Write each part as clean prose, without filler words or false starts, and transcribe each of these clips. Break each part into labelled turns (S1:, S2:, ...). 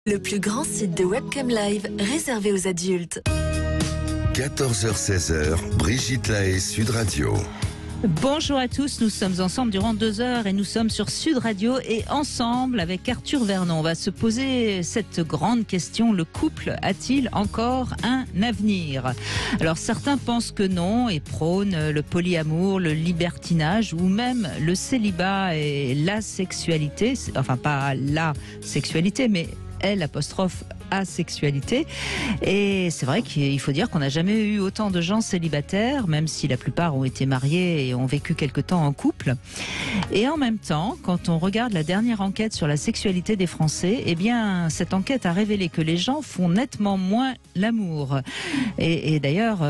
S1: Le plus grand site de webcam live réservé aux adultes.
S2: 14h-16h, Brigitte Lahaie, Sud Radio.
S3: Bonjour à tous, nous sommes ensemble durant 2 heures et nous sommes sur Sud Radio et ensemble avec Arthur Vernon. On va se poser cette grande question, le couple a-t-il encore un avenir? Alors certains pensent que non et prônent le polyamour, le libertinage ou même le célibat et la sexualité, enfin pas la sexualité mais l'apostrophe asexualité. Et c'est vrai qu'il faut dire qu'on n'a jamais eu autant de gens célibataires, même si la plupart ont été mariés et ont vécu quelque temps en couple. Et en même temps, quand on regarde la dernière enquête sur la sexualité des Français, eh bien, cette enquête a révélé que les gens font nettement moins l'amour. Et d'ailleurs,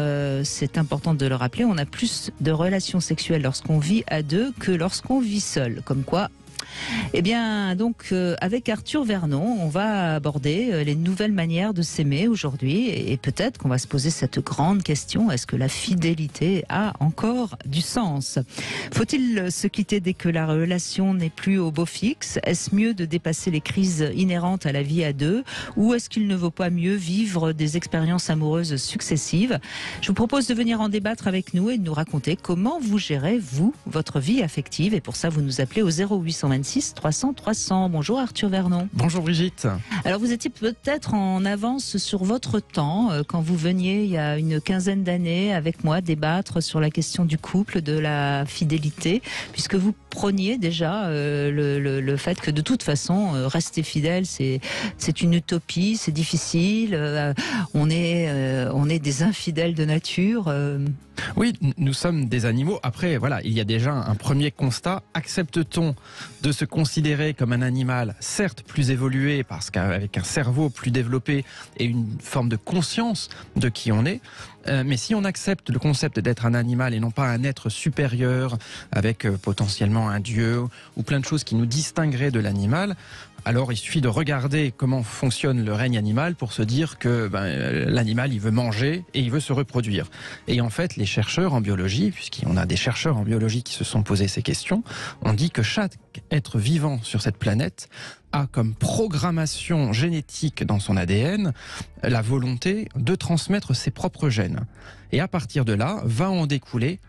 S3: c'est important de le rappeler, on a plus de relations sexuelles lorsqu'on vit à deux que lorsqu'on vit seul. Comme quoi, eh bien, donc, avec Arthur Vernon, on va aborder les nouvelles manières de s'aimer aujourd'hui et peut-être qu'on va se poser cette grande question, est-ce que la fidélité a encore du sens? Faut-il se quitter dès que la relation n'est plus au beau fixe? Est-ce mieux de dépasser les crises inhérentes à la vie à deux? Ou est-ce qu'il ne vaut pas mieux vivre des expériences amoureuses successives? Je vous propose de venir en débattre avec nous et de nous raconter comment vous gérez, vous, votre vie affective. Et pour ça, vous nous appelez au 0826 300 300. Bonjour Arthur Vernon.
S4: Bonjour Brigitte.
S3: Alors vous étiez peut-être en avance sur votre temps quand vous veniez il y a une quinzaine d'années avec moi débattre sur la question du couple, de la fidélité, puisque vous prôniez déjà le fait que de toute façon rester fidèle c'est une utopie, c'est difficile, on est des infidèles de nature.
S4: Oui, nous sommes des animaux. Après, voilà, il y a déjà un premier constat. Accepte-t-on de se considérer comme un animal, certes plus évolué, parce qu'avec un cerveau plus développé et une forme de conscience de qui on est, mais si on accepte le concept d'être un animal et non pas un être supérieur, avec potentiellement un dieu ou plein de choses qui nous distingueraient de l'animal, alors il suffit de regarder comment fonctionne le règne animal pour se dire que l'animal il veut manger et il veut se reproduire. Et en fait les chercheurs en biologie, puisqu'on a des chercheurs en biologie qui se sont posés ces questions, on dit que chaque être vivant sur cette planète a comme programmation génétique dans son ADN la volonté de transmettre ses propres gènes. Et à partir de là va en découler,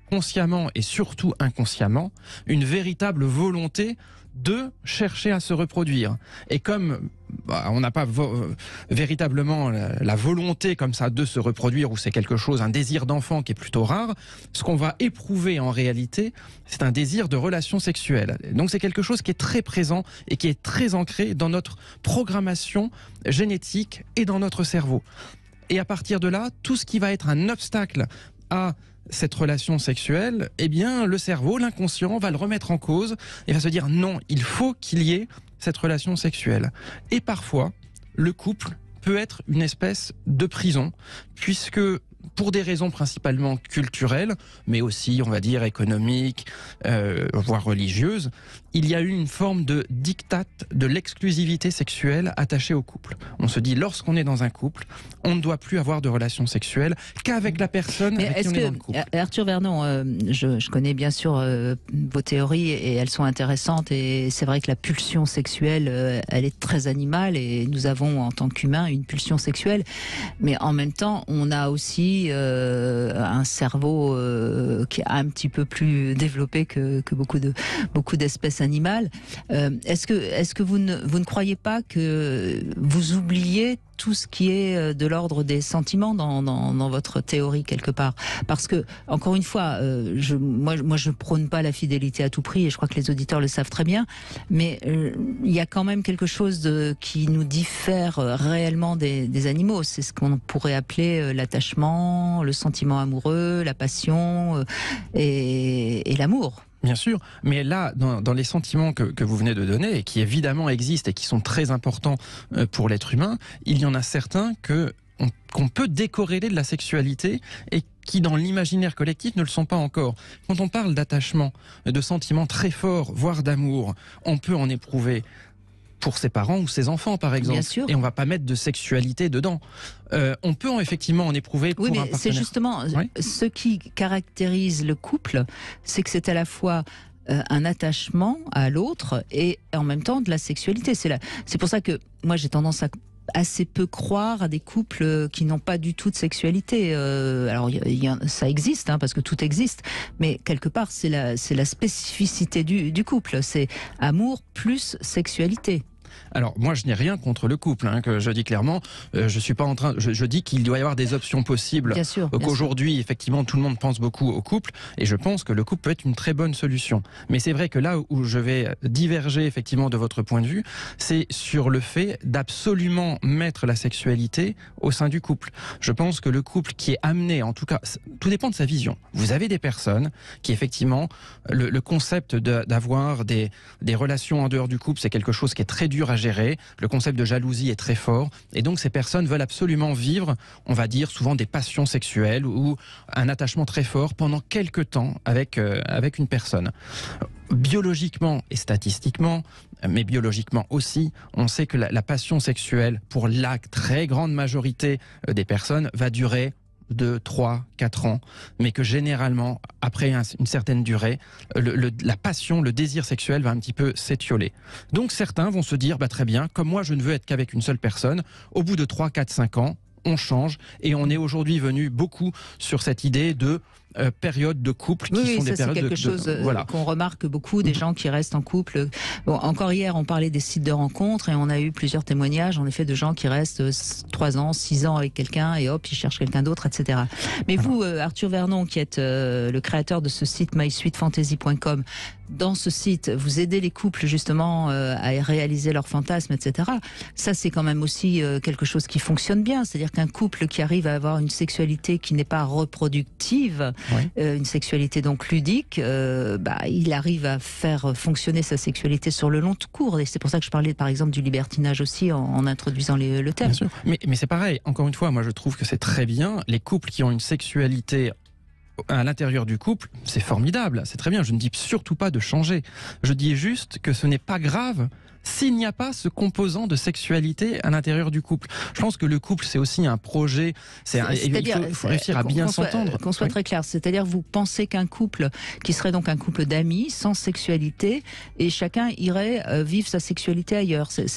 S4: consciemment et surtout inconsciemment, une véritable volonté de chercher à se reproduire. Et comme on n'a pas véritablement la volonté comme ça de se reproduire, ou c'est quelque chose, un désir d'enfant qui est plutôt rare, ce qu'on va éprouver en réalité, c'est un désir de relation sexuelle. Donc c'est quelque chose qui est très présent et qui est très ancré dans notre programmation génétique et dans notre cerveau. Et à partir de là, tout ce qui va être un obstacle à cette relation sexuelle, eh bien, le cerveau, l'inconscient, va le remettre en cause et va se dire non, il faut qu'il y ait cette relation sexuelle. Et parfois, le couple peut être une espèce de prison, puisque pour des raisons principalement culturelles, mais aussi, on va dire, économiques, voire religieuses, il y a eu une forme de diktat de l'exclusivité sexuelle attachée au couple. On se dit, lorsqu'on est dans un couple, on ne doit plus avoir de relations sexuelles qu'avec la personne avec qui on est dans le couple.
S3: Arthur Vernon, je connais bien sûr vos théories et elles sont intéressantes, et c'est vrai que la pulsion sexuelle, elle est très animale et nous avons en tant qu'humains une pulsion sexuelle, mais en même temps, on a aussi un cerveau qui est un petit peu plus développé que beaucoup d'espèces animales. Est-ce que vous ne croyez pas que vous oubliez tout ce qui est de l'ordre des sentiments dans votre théorie quelque part? Parce que, encore une fois, moi je prône pas la fidélité à tout prix, et je crois que les auditeurs le savent très bien, mais il y a quand même quelque chose qui nous diffère réellement des animaux. C'est ce qu'on pourrait appeler l'attachement, le sentiment amoureux, la passion et l'amour.
S4: Bien sûr, mais là, dans les sentiments que vous venez de donner, et qui évidemment existent et qui sont très importants pour l'être humain, il y en a certains qu'on peut décorréler de la sexualité et qui, dans l'imaginaire collectif, ne le sont pas encore. Quand on parle d'attachement, de sentiments très forts, voire d'amour, on peut en éprouver pour ses parents ou ses enfants, par exemple.
S3: Bien sûr.
S4: Et on va pas mettre de sexualité dedans. On peut effectivement en éprouver pour un partenaire.
S3: Oui, mais c'est justement ce qui caractérise le couple, c'est que c'est à la fois un attachement à l'autre et en même temps de la sexualité. C'est pour ça que moi j'ai tendance à assez peu croire à des couples qui n'ont pas du tout de sexualité. Alors ça existe, hein, parce que tout existe, mais quelque part c'est la spécificité du couple. C'est amour plus sexualité.
S4: Alors moi je n'ai rien contre le couple, hein, que je dis clairement, je suis pas en train, je dis qu'il doit y avoir des options possibles.
S3: Bien sûr.
S4: Qu'aujourd'hui effectivement tout le monde pense beaucoup au couple et je pense que le couple peut être une très bonne solution. Mais c'est vrai que là où je vais diverger effectivement de votre point de vue, c'est sur le fait d'absolument mettre la sexualité au sein du couple. Je pense que le couple qui est amené, en tout cas, tout dépend de sa vision. Vous avez des personnes qui effectivement, le concept d'avoir des relations en dehors du couple, c'est quelque chose qui est très dur à gérer. Le concept de jalousie est très fort. Et donc, ces personnes veulent absolument vivre, on va dire, souvent des passions sexuelles ou un attachement très fort pendant quelques temps avec une personne. Biologiquement et statistiquement, mais biologiquement aussi, on sait que la passion sexuelle, pour la très grande majorité des personnes, va durer 2, 3, 4 ans, mais que généralement, après une certaine durée, la passion, le désir sexuel va un petit peu s'étioler. Donc certains vont se dire, très bien, comme moi je ne veux être qu'avec une seule personne, au bout de 3, 4, 5 ans, on change et on est aujourd'hui venu beaucoup sur cette idée de périodes de couple qui sont des périodes
S3: c'est quelque chose
S4: voilà.
S3: qu'on remarque beaucoup, des gens qui restent en couple. Bon, encore hier, on parlait des sites de rencontres et on a eu plusieurs témoignages, en effet, de gens qui restent 3 ans, 6 ans avec quelqu'un et hop, ils cherchent quelqu'un d'autre, etc. Mais vous, Arthur Vernon, qui êtes le créateur de ce site mysweetfantasy.com, dans ce site, vous aidez les couples justement à réaliser leurs fantasmes, etc. Ça, c'est quand même aussi quelque chose qui fonctionne bien. C'est-à-dire qu'un couple qui arrive à avoir une sexualité qui n'est pas reproductive, une sexualité donc ludique, il arrive à faire fonctionner sa sexualité sur le long cours. Et c'est pour ça que je parlais par exemple du libertinage aussi en introduisant le thème.
S4: Bien sûr. Mais c'est pareil, encore une fois, moi je trouve que c'est très bien. Les couples qui ont une sexualité à l'intérieur du couple, c'est formidable, c'est très bien. Je ne dis surtout pas de changer. Je dis juste que ce n'est pas grave s'il n'y a pas ce composant de sexualité à l'intérieur du couple. Je pense que le couple, c'est aussi un projet. Il faut réussir à bien s'entendre.
S3: Qu'on soit très clair, c'est-à-dire vous pensez qu'un couple qui serait donc un couple d'amis, sans sexualité, et chacun irait vivre sa sexualité ailleurs. C'est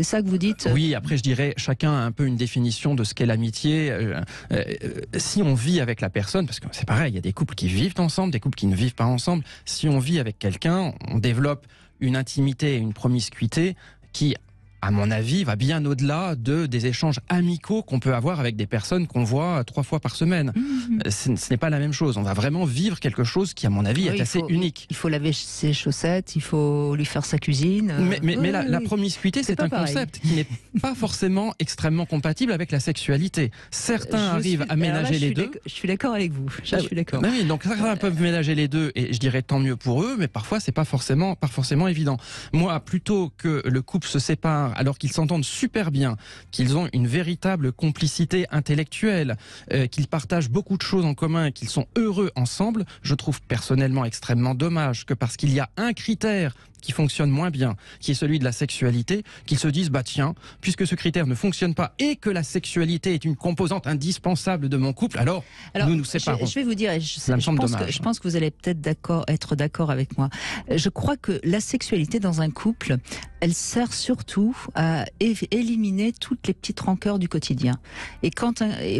S3: ça que vous dites?
S4: Oui, après je dirais, chacun a un peu une définition de ce qu'est l'amitié. Si on vit avec la personne, parce que c'est pareil, il y a des couples qui vivent ensemble, des couples qui ne vivent pas ensemble. Si on vit avec quelqu'un, on développe une intimité et une promiscuité qui, à mon avis, va bien au-delà des échanges amicaux qu'on peut avoir avec des personnes qu'on voit 3 fois par semaine. Ce n'est pas la même chose. On va vraiment vivre quelque chose qui, à mon avis, est assez unique.
S3: Il faut laver ses chaussettes, il faut lui faire sa cuisine.
S4: Mais la promiscuité, c'est un concept qui n'est pas forcément extrêmement compatible avec la sexualité. Certains arrivent à ménager les deux.
S3: Je suis d'accord avec vous. Je suis d'accord.
S4: Oui, donc certains peuvent ménager les deux et je dirais tant mieux pour eux, mais parfois c'est pas forcément évident. Moi, plutôt que le couple se sépare alors qu'ils s'entendent super bien, qu'ils ont une véritable complicité intellectuelle, qu'ils partagent beaucoup de choses en commun, qu'ils sont heureux ensemble, je trouve personnellement extrêmement dommage que parce qu'il y a un critère qui fonctionne moins bien, qui est celui de la sexualité, qu'ils se disent, tiens, puisque ce critère ne fonctionne pas et que la sexualité est une composante indispensable de mon couple, alors nous nous séparons.
S3: Je vais vous dire, je pense que vous allez peut-être être d'accord avec moi. Je crois que la sexualité dans un couple, elle sert surtout à éliminer toutes les petites rancœurs du quotidien. Et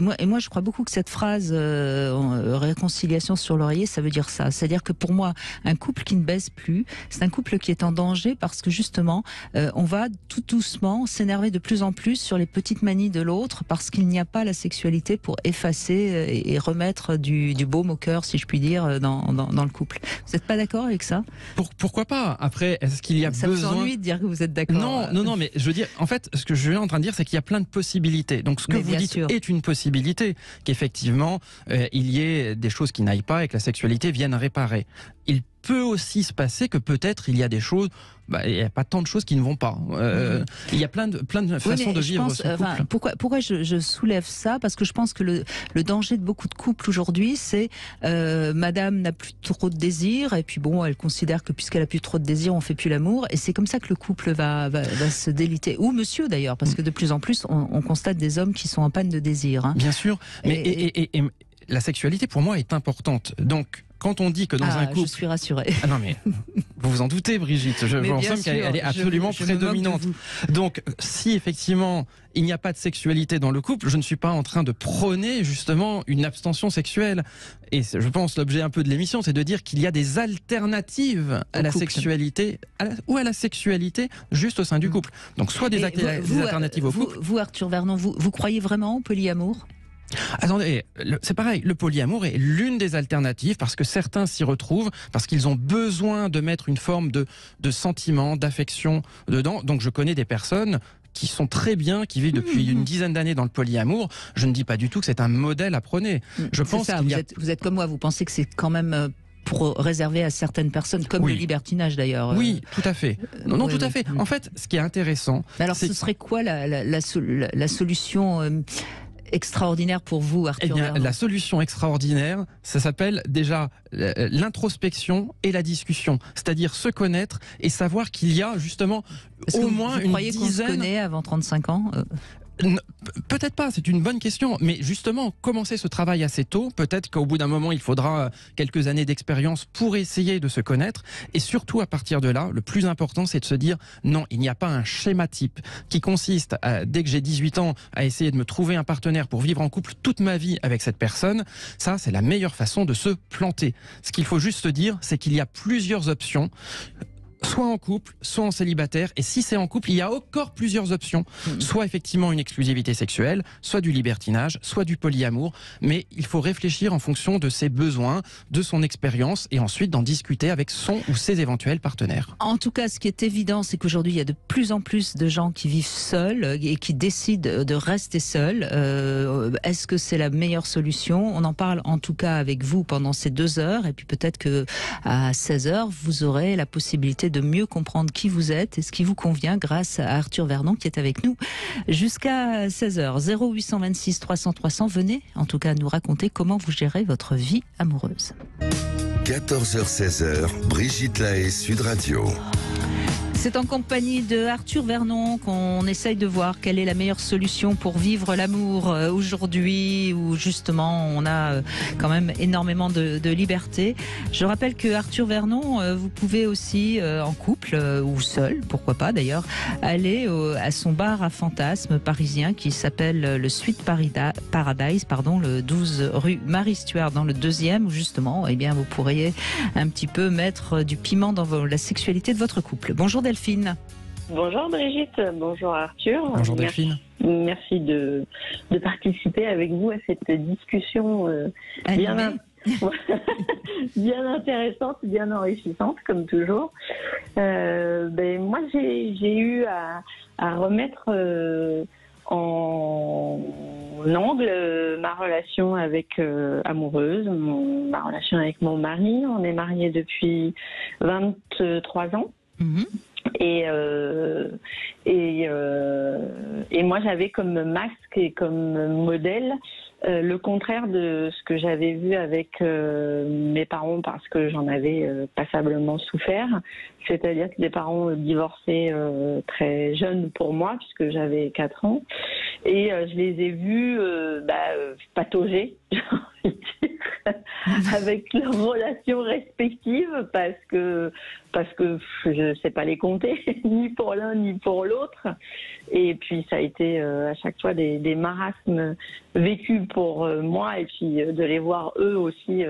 S3: moi, je crois beaucoup que cette phrase réconciliation sur l'oreiller, ça veut dire ça. C'est-à-dire que pour moi, un couple qui ne baise plus, c'est un couple qui est en danger parce que justement, on va tout doucement s'énerver de plus en plus sur les petites manies de l'autre parce qu'il n'y a pas la sexualité pour effacer et remettre du baume au cœur, si je puis dire, dans le couple. Vous n'êtes pas d'accord avec ça?
S4: Pourquoi pas? Après, est-ce qu'il y a besoin...
S3: Ça vous ennuie de dire que vous êtes d'accord?
S4: Non, mais je veux dire, en fait, ce que je suis en train de dire, c'est qu'il y a plein de possibilités. Donc, ce que vous dites est une possibilité, qu'effectivement, il y ait des choses qui n'aillent pas et que la sexualité vienne réparer. Il peut aussi se passer que peut-être il y a des choses, il n'y a pas tant de choses qui ne vont pas. Il y a plein de façons de vivre son couple.
S3: Pourquoi je soulève ça? Parce que je pense que le danger de beaucoup de couples aujourd'hui, c'est madame n'a plus trop de désir, et puis bon, elle considère que puisqu'elle a plus trop de désir, on fait plus l'amour, et c'est comme ça que le couple va se déliter. Ou monsieur d'ailleurs, parce que de plus en plus, on constate des hommes qui sont en panne de désir. Hein.
S4: Bien sûr, mais et la sexualité pour moi est importante. Donc quand on dit que dans un couple...
S3: Je suis rassurée.
S4: Ah non mais, vous vous en doutez Brigitte, je en somme qu'elle est absolument prédominante. Donc si effectivement il n'y a pas de sexualité dans le couple, je ne suis pas en train de prôner justement une abstention sexuelle. Et je pense l'objet un peu de l'émission, c'est de dire qu'il y a des alternatives à la sexualité ou à la sexualité juste au sein du couple. Donc soit des alternatives au couple.
S3: Vous Arthur Vernon, vous croyez vraiment au polyamour ?
S4: Attendez, c'est pareil, le polyamour est l'une des alternatives parce que certains s'y retrouvent, parce qu'ils ont besoin de mettre une forme de sentiment, d'affection dedans. Donc je connais des personnes qui sont très bien, qui vivent depuis une dizaine d'années dans le polyamour. Je ne dis pas du tout que c'est un modèle à prôner. Je pense
S3: ça, vous êtes comme moi, vous pensez que c'est quand même... pour réserver à certaines personnes, comme le libertinage d'ailleurs.
S4: Oui, tout à fait. Non, tout à fait. En fait, ce qui est intéressant...
S3: Mais alors, ce serait quoi la solution extraordinaire pour vous, Arthur Vernon ?
S4: La solution extraordinaire, ça s'appelle déjà l'introspection et la discussion. C'est-à-dire se connaître et savoir qu'il y a justement au moins une dizaine...
S3: Vous croyez qu'on se connaît avant 35 ans
S4: Peut-être pas, c'est une bonne question, mais justement, commencer ce travail assez tôt, peut-être qu'au bout d'un moment, il faudra quelques années d'expérience pour essayer de se connaître, et surtout à partir de là, le plus important, c'est de se dire, non, il n'y a pas un schéma type qui consiste, dès que j'ai 18 ans, à essayer de me trouver un partenaire pour vivre en couple toute ma vie avec cette personne. Ça, c'est la meilleure façon de se planter. Ce qu'il faut juste se dire, c'est qu'il y a plusieurs options, soit en couple, soit en célibataire. Et si c'est en couple, il y a encore plusieurs options. Soit effectivement une exclusivité sexuelle, soit du libertinage, soit du polyamour. Mais il faut réfléchir en fonction de ses besoins, de son expérience, et ensuite d'en discuter avec son ou ses éventuels partenaires.
S3: En tout cas, ce qui est évident, c'est qu'aujourd'hui, il y a de plus en plus de gens qui vivent seuls et qui décident de rester seuls. Est-ce que c'est la meilleure solution ? On en parle en tout cas avec vous pendant ces 2 heures. Et puis peut-être qu'à 16 heures, vous aurez la possibilité de mieux comprendre qui vous êtes et ce qui vous convient grâce à Arthur Vernon qui est avec nous jusqu'à 16h. 0826 300 300, venez en tout cas nous raconter comment vous gérez votre vie amoureuse.
S2: 14h-16h, Brigitte Lahaie, Sud Radio.
S3: C'est en compagnie de Arthur Vernon qu'on essaye de voir quelle est la meilleure solution pour vivre l'amour aujourd'hui où justement on a quand même énormément de liberté. Je rappelle que Arthur Vernon, vous pouvez aussi en couple ou seul, pourquoi pas d'ailleurs, aller à son bar à fantasmes parisien qui s'appelle le Sweet Paradise, le 12 rue Marie-Stuart dans le 2e où justement vous pourriez un petit peu mettre du piment dans la sexualité de votre couple. Bonjour Delphine.
S5: Bonjour Brigitte, bonjour Arthur.
S4: Bonjour Delphine.
S5: Merci de participer avec vous à cette discussion bien intéressante, bien enrichissante comme toujours. Moi j'ai eu à remettre en angle ma relation avec amoureuse, ma relation avec mon mari. On est mariés depuis 23 ans. Et moi j'avais comme masque et comme modèle le contraire de ce que j'avais vu avec mes parents parce que j'en avais passablement souffert, c'est-à-dire que des parents divorcés très jeunes pour moi puisque j'avais 4 ans et je les ai vus patauger avec leurs relations respectives parce que je sais pas les compter ni pour l'un ni pour l'autre et puis ça a été à chaque fois des marasmes vécus pour moi et puis de les voir eux aussi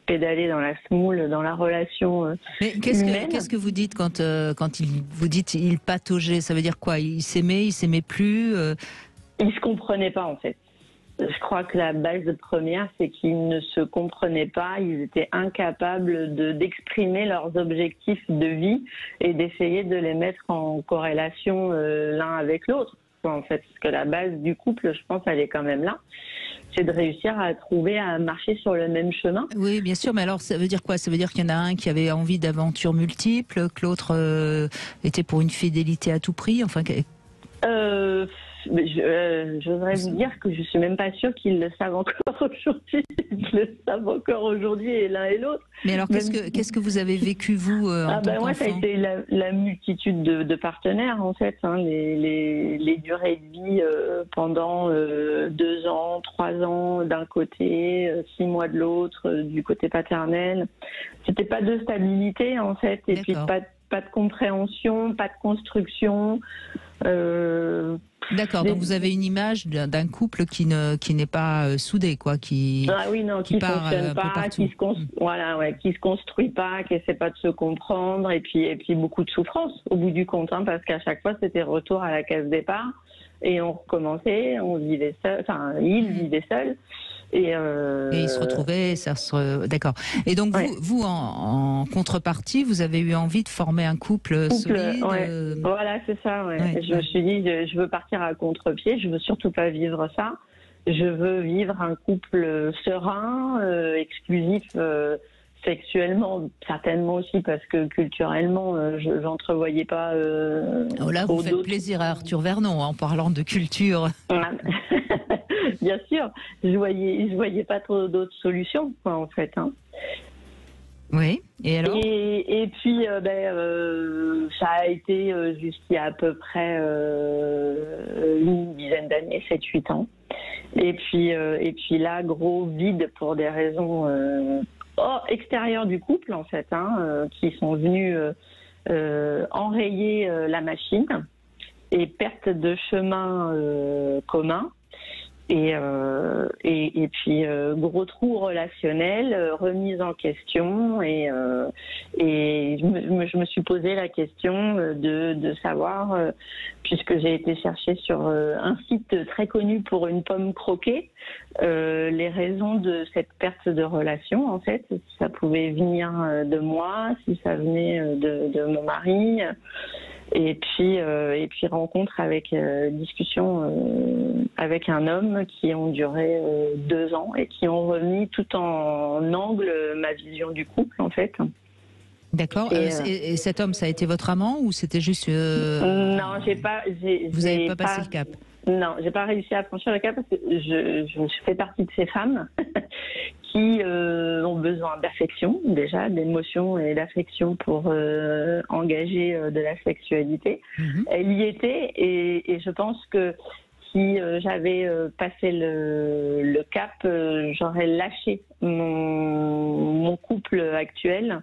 S5: pédaler dans la semoule, dans la relation
S3: Mais qu'est-ce que vous dites quand vous dites il pataugeait, ça veut dire quoi? Il s'aimait plus
S5: Ils se comprenaient pas en fait. Je crois que la base première, c'est qu'ils ne se comprenaient pas, ils étaient incapables d'exprimer leurs objectifs de vie et d'essayer de les mettre en corrélation l'un avec l'autre. En fait, parce que la base du couple, je pense, elle est quand même là. C'est de réussir à marcher sur le même chemin.
S3: Oui, bien sûr, mais alors ça veut dire quoi? Ça veut dire qu'il y en a un qui avait envie d'aventures multiples, que l'autre était pour une fidélité à tout prix, enfin...
S5: j'oserais vous dire que je suis même pas sûre qu'ils le savent encore aujourd'hui. Ils le savent encore aujourd'hui, et l'un et l'autre.
S3: Mais alors, qu'est-ce que vous avez vécu, vous, en tant
S5: moi, ça a
S3: qu'enfant ?
S5: été la multitude de partenaires, en fait. Hein, les durées de vie pendant 2 ans, 3 ans d'un côté, 6 mois de l'autre, du côté paternel. C'était pas de stabilité, en fait, et puis pas de compréhension, pas de construction.
S3: D'accord, donc vous avez une image d'un couple qui n'est pas soudé, quoi, qui part
S5: fonctionne pas, qui se construit pas, qui essaie pas de se comprendre, et puis beaucoup de souffrance au bout du compte, hein, parce qu'à chaque fois c'était retour à la case départ, et on recommençait, on vivait seul, enfin il vivait seul. Et
S3: ils se retrouvaient, d'accord. Et donc vous en contrepartie, vous avez eu envie de former un couple solide.
S5: Voilà, c'est ça. Je me suis dit, je veux partir à contre-pied. Je veux surtout pas vivre ça. Je veux vivre un couple serein, exclusif. Sexuellement, certainement aussi, parce que culturellement, je n'entrevoyais pas.
S3: Là, vous faites plaisir à Arthur Vernon en parlant de culture.
S5: Bien sûr, je voyais pas trop d'autres solutions, quoi, en fait. Hein.
S3: Oui, et alors ?
S5: Et puis, ça a été jusqu'à à peu près une dizaine d'années, 7-8 ans. Et puis là, gros vide pour des raisons extérieures du couple, en fait, hein, qui sont venus enrayer la machine, et perte de chemin commun. Et puis gros trou relationnel, remise en question, et je me suis posé la question de savoir, puisque j'ai été chercher sur un site très connu pour une pomme croquée, les raisons de cette perte de relation, en fait, si ça pouvait venir de moi, si ça venait de mon mari. Et puis rencontre avec discussion avec un homme qui ont duré 2 ans et qui ont remis tout en angle ma vision du couple, en fait.
S3: D'accord. Et cet homme, ça a été votre amant ou c'était juste
S5: Non, vous
S3: n'avez pas passé le cap.
S5: Non, j'ai pas réussi à franchir le cap parce que je fais partie de ces femmes qui ont besoin d'affection, déjà, d'émotion et d'affection pour engager de la sexualité. Elle y était, et je pense que si j'avais passé le cap, j'aurais lâché mon couple actuel.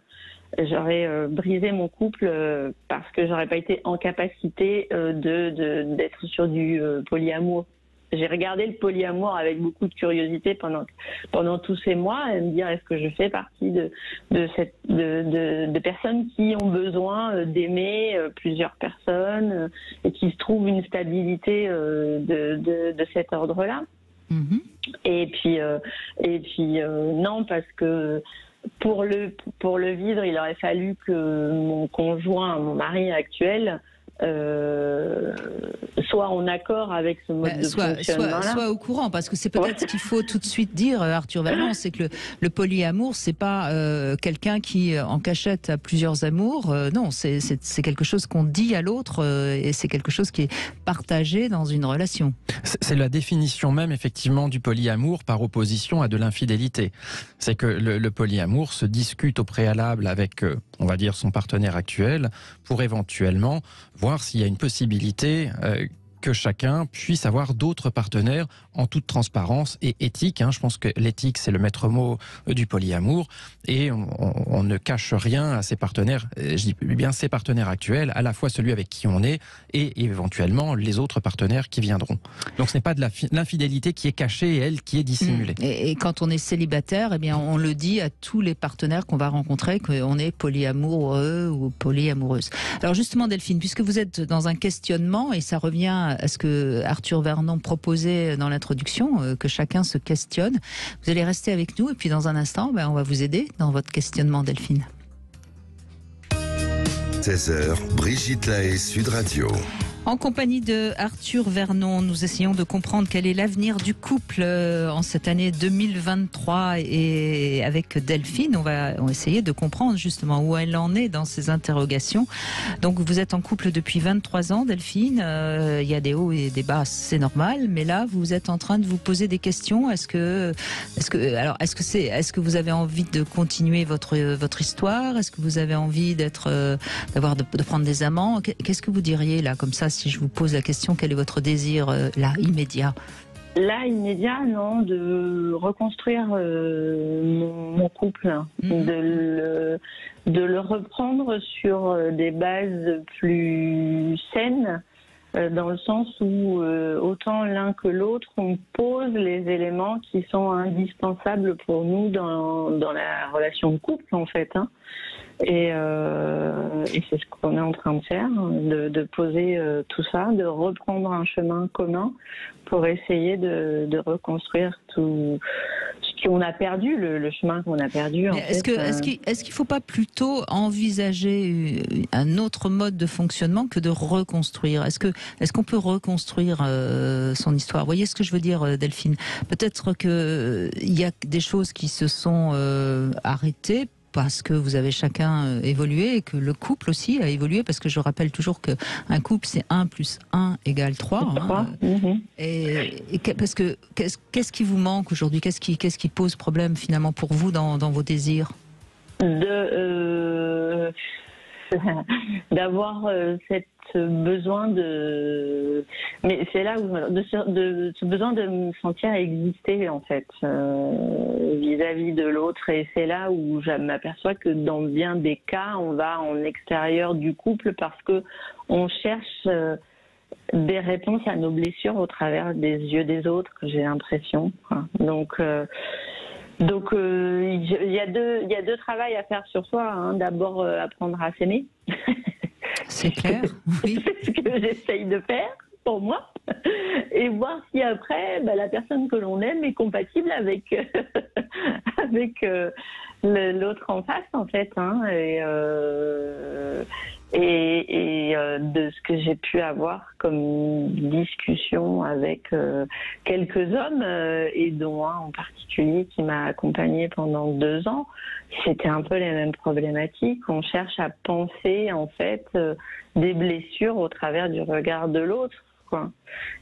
S5: J'aurais brisé mon couple parce que j'aurais pas été en capacité d'être sur du polyamour. J'ai regardé le polyamour avec beaucoup de curiosité pendant tous ces mois, et me dire, est-ce que je fais partie de personnes qui ont besoin d'aimer plusieurs personnes et qui se trouvent une stabilité de cet ordre-là. Et puis non, parce que pour le vivre, il aurait fallu que mon conjoint, mon mari actuel, soit en accord avec ce mode de fonctionnement-là.
S3: Soit au courant, parce que c'est peut-être ce qu'il faut tout de suite dire, Arthur Vernon, c'est que le polyamour, c'est pas quelqu'un qui en cachette a plusieurs amours. Non, c'est quelque chose qu'on dit à l'autre, et c'est quelque chose qui est partagé dans une relation.
S4: C'est la définition même, effectivement, du polyamour par opposition à de l'infidélité. C'est que le polyamour se discute au préalable avec, on va dire, son partenaire actuel pour éventuellement voir s'il y a une possibilité que chacun puisse avoir d'autres partenaires en toute transparence et éthique. Je pense que l'éthique, c'est le maître mot du polyamour, et on ne cache rien à ses partenaires, je dis bien ses partenaires actuels, à la fois celui avec qui on est et éventuellement les autres partenaires qui viendront. Donc ce n'est pas de l'infidélité qui est cachée et elle qui est dissimulée.
S3: Et quand on est célibataire, eh bien on le dit à tous les partenaires qu'on va rencontrer qu'on est polyamoureux ou polyamoureuse. Alors justement, Delphine, puisque vous êtes dans un questionnement, et ça revient à ce que Arthur Vernon proposait dans l'introduction, que chacun se questionne. Vous allez rester avec nous, et puis dans un instant, on va vous aider dans votre questionnement, Delphine.
S2: 16h, Brigitte Lahaie, Sud Radio.
S3: En compagnie de Arthur Vernon, nous essayons de comprendre quel est l'avenir du couple en cette année 2023 et avec Delphine, on va essayer de comprendre justement où elle en est dans ses interrogations. Donc vous êtes en couple depuis 23 ans, Delphine. Il y a des hauts et des bas, c'est normal, mais là vous êtes en train de vous poser des questions. Est-ce que vous avez envie de continuer votre histoire? Est-ce que vous avez envie de prendre des amants? Qu'est-ce que vous diriez là, comme ça, si je vous pose la question, quel est votre désir là, immédiat?
S5: Là, immédiat, non, de reconstruire mon couple, de le reprendre sur des bases plus saines, dans le sens où autant l'un que l'autre, on pose les éléments qui sont indispensables pour nous dans la relation de couple, en fait. Et c'est ce qu'on est en train de faire, de poser tout ça, de reprendre un chemin commun pour essayer de reconstruire tout ce qu'on a perdu, le chemin qu'on a perdu. Est-ce
S3: qu'il ne faut pas plutôt envisager un autre mode de fonctionnement que de reconstruire? Est-ce qu'on peut reconstruire son histoire? Vous voyez ce que je veux dire, Delphine? Peut-être qu'il y a des choses qui se sont arrêtées parce que vous avez chacun évolué et que le couple aussi a évolué, parce que je rappelle toujours qu'un couple, c'est 1 + 1 = 3. Parce que qu'est-ce qui vous manque aujourd'hui? Qu'est-ce qui pose problème finalement pour vous dans vos désirs? D'avoir cette besoin mais c'est là où ce besoin de me sentir exister, en fait, vis-à-vis de l'autre, et c'est là où je m'aperçois que dans bien des cas on va en extérieur du couple parce que on cherche des réponses à nos blessures au travers des yeux des autres, j'ai l'impression. Donc il y a deux travails à faire sur soi. D'abord, apprendre à s'aimer. C'est clair, oui.
S5: C'est ce que j'essaye de faire pour moi. Et voir si après, la personne que l'on aime est compatible avec l'autre en face, en fait. Et de ce que j'ai pu avoir comme discussion avec quelques hommes, et dont un en particulier qui m'a accompagnée pendant 2 ans, c'était un peu les mêmes problématiques. On cherche à penser, en fait, des blessures au travers du regard de l'autre, quoi.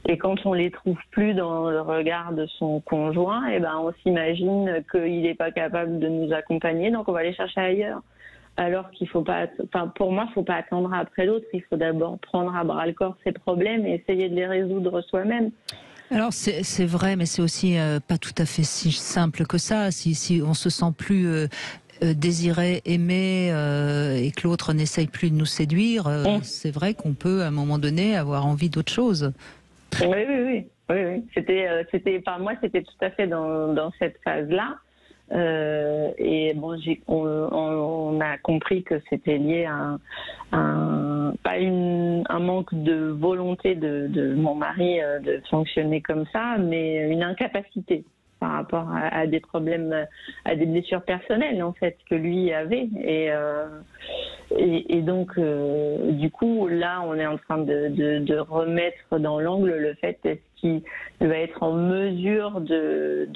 S5: Et quand on les trouve plus dans le regard de son conjoint, on s'imagine qu'il n'est pas capable de nous accompagner, donc on va les chercher ailleurs. Alors qu'il faut pas, pour moi, il faut pas attendre après l'autre. Il faut d'abord prendre à bras le corps ses problèmes et essayer de les résoudre soi-même.
S3: Alors c'est vrai, mais c'est aussi pas tout à fait si simple que ça. Si on se sent plus désiré, aimé, et que l'autre n'essaye plus de nous séduire, c'est vrai qu'on peut à un moment donné avoir envie d'autre chose.
S5: Oui. C'était, moi, c'était tout à fait dans cette phase-là. Et bon, on a compris que c'était lié à un manque de volonté de mon mari de fonctionner comme ça, mais une incapacité par rapport à des problèmes, à des blessures personnelles, en fait, que lui avait. Et donc, du coup, là, on est en train de remettre dans l'angle le fait est-ce qu'il va être en mesure de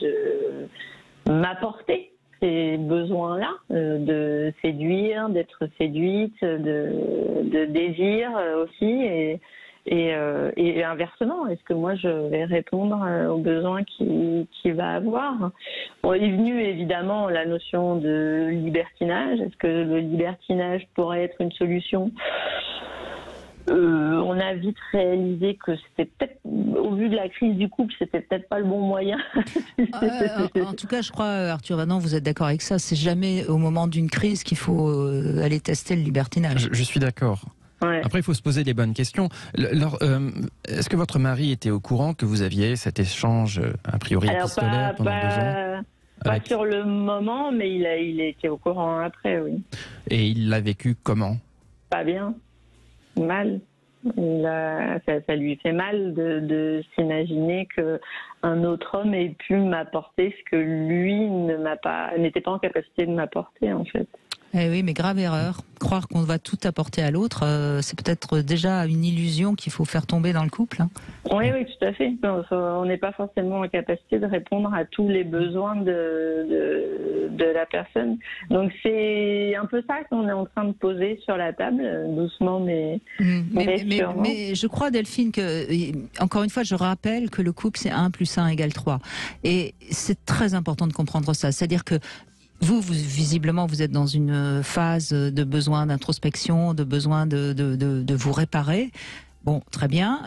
S5: m'apporter ces besoins-là, de séduire, d'être séduite, de désir aussi, et inversement, est-ce que moi je vais répondre aux besoins qu'il va avoir? Bon, il est venu évidemment la notion de libertinage. Est-ce que le libertinage pourrait être une solution? On a vite réalisé que c'était peut-être, au vu de la crise du couple, c'était peut-être pas le bon moyen.
S3: En tout cas, je crois, Arthur Vernon, vous êtes d'accord avec ça. C'est jamais au moment d'une crise qu'il faut aller tester le libertinage.
S4: Je suis d'accord. Ouais. Après, il faut se poser les bonnes questions. Est-ce que votre mari était au courant que vous aviez cet échange a priori épistolaire pendant 2 ans?
S5: Pas sur le moment, mais il était au courant après, oui.
S4: Et il l'a vécu comment?
S5: Pas bien. Mal. Ça lui fait mal de s'imaginer qu'un autre homme ait pu m'apporter ce que lui n'était pas en capacité de m'apporter, en fait.
S3: Eh oui, mais grave erreur. Croire qu'on va tout apporter à l'autre, c'est peut-être déjà une illusion qu'il faut faire tomber dans le couple. Hein.
S5: Oui, tout à fait. On n'est pas forcément en capacité de répondre à tous les besoins de la personne. Donc c'est un peu ça qu'on est en train de poser sur la table, doucement mais sûrement.
S3: Mais je crois, Delphine, que, encore une fois, je rappelle que le couple, c'est 1 + 1 = 3. Et c'est très important de comprendre ça. C'est-à-dire que vous, visiblement, vous êtes dans une phase de besoin d'introspection, de besoin de vous réparer. Bon, très bien.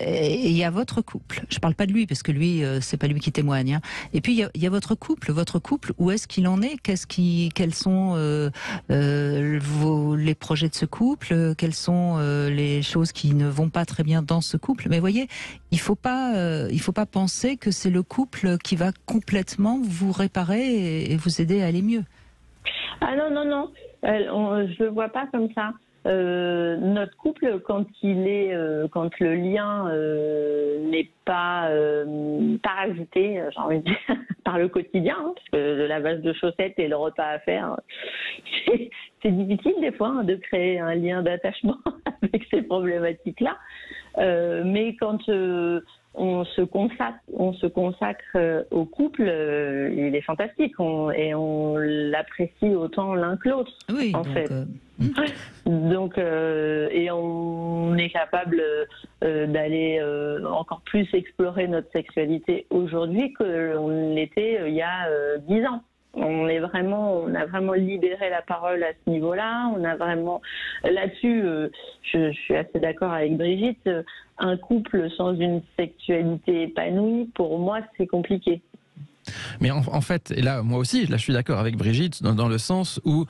S3: Et il y a votre couple. Je parle pas de lui parce que lui, c'est pas lui qui témoigne. Hein. Et puis il y a votre couple. Votre couple, où est-ce qu'il en est? Quels sont les projets de ce couple? Quelles sont les choses qui ne vont pas très bien dans ce couple? Mais voyez, il faut pas penser que c'est le couple qui va complètement vous réparer et vous aider à aller mieux.
S5: Ah non. Je le vois pas comme ça. Notre couple, quand le lien n'est pas parasité, j'ai envie de dire, par le quotidien, hein, parce que le lavage de chaussettes et le repas à faire, c'est difficile des fois hein, de créer un lien d'attachement avec ces problématiques-là. Mais quand on se consacre au couple, il est fantastique et on l'apprécie autant l'un que l'autre.
S3: Oui,
S5: en fait. Donc, et on est capable d'aller encore plus explorer notre sexualité aujourd'hui que l'on l'était il y a 10 ans. On a vraiment libéré la parole à ce niveau-là. On a vraiment, là-dessus, je suis assez d'accord avec Brigitte. Un couple sans une sexualité épanouie, pour moi, c'est compliqué.
S4: Mais en fait, et là, moi aussi, je suis d'accord avec Brigitte, dans le sens où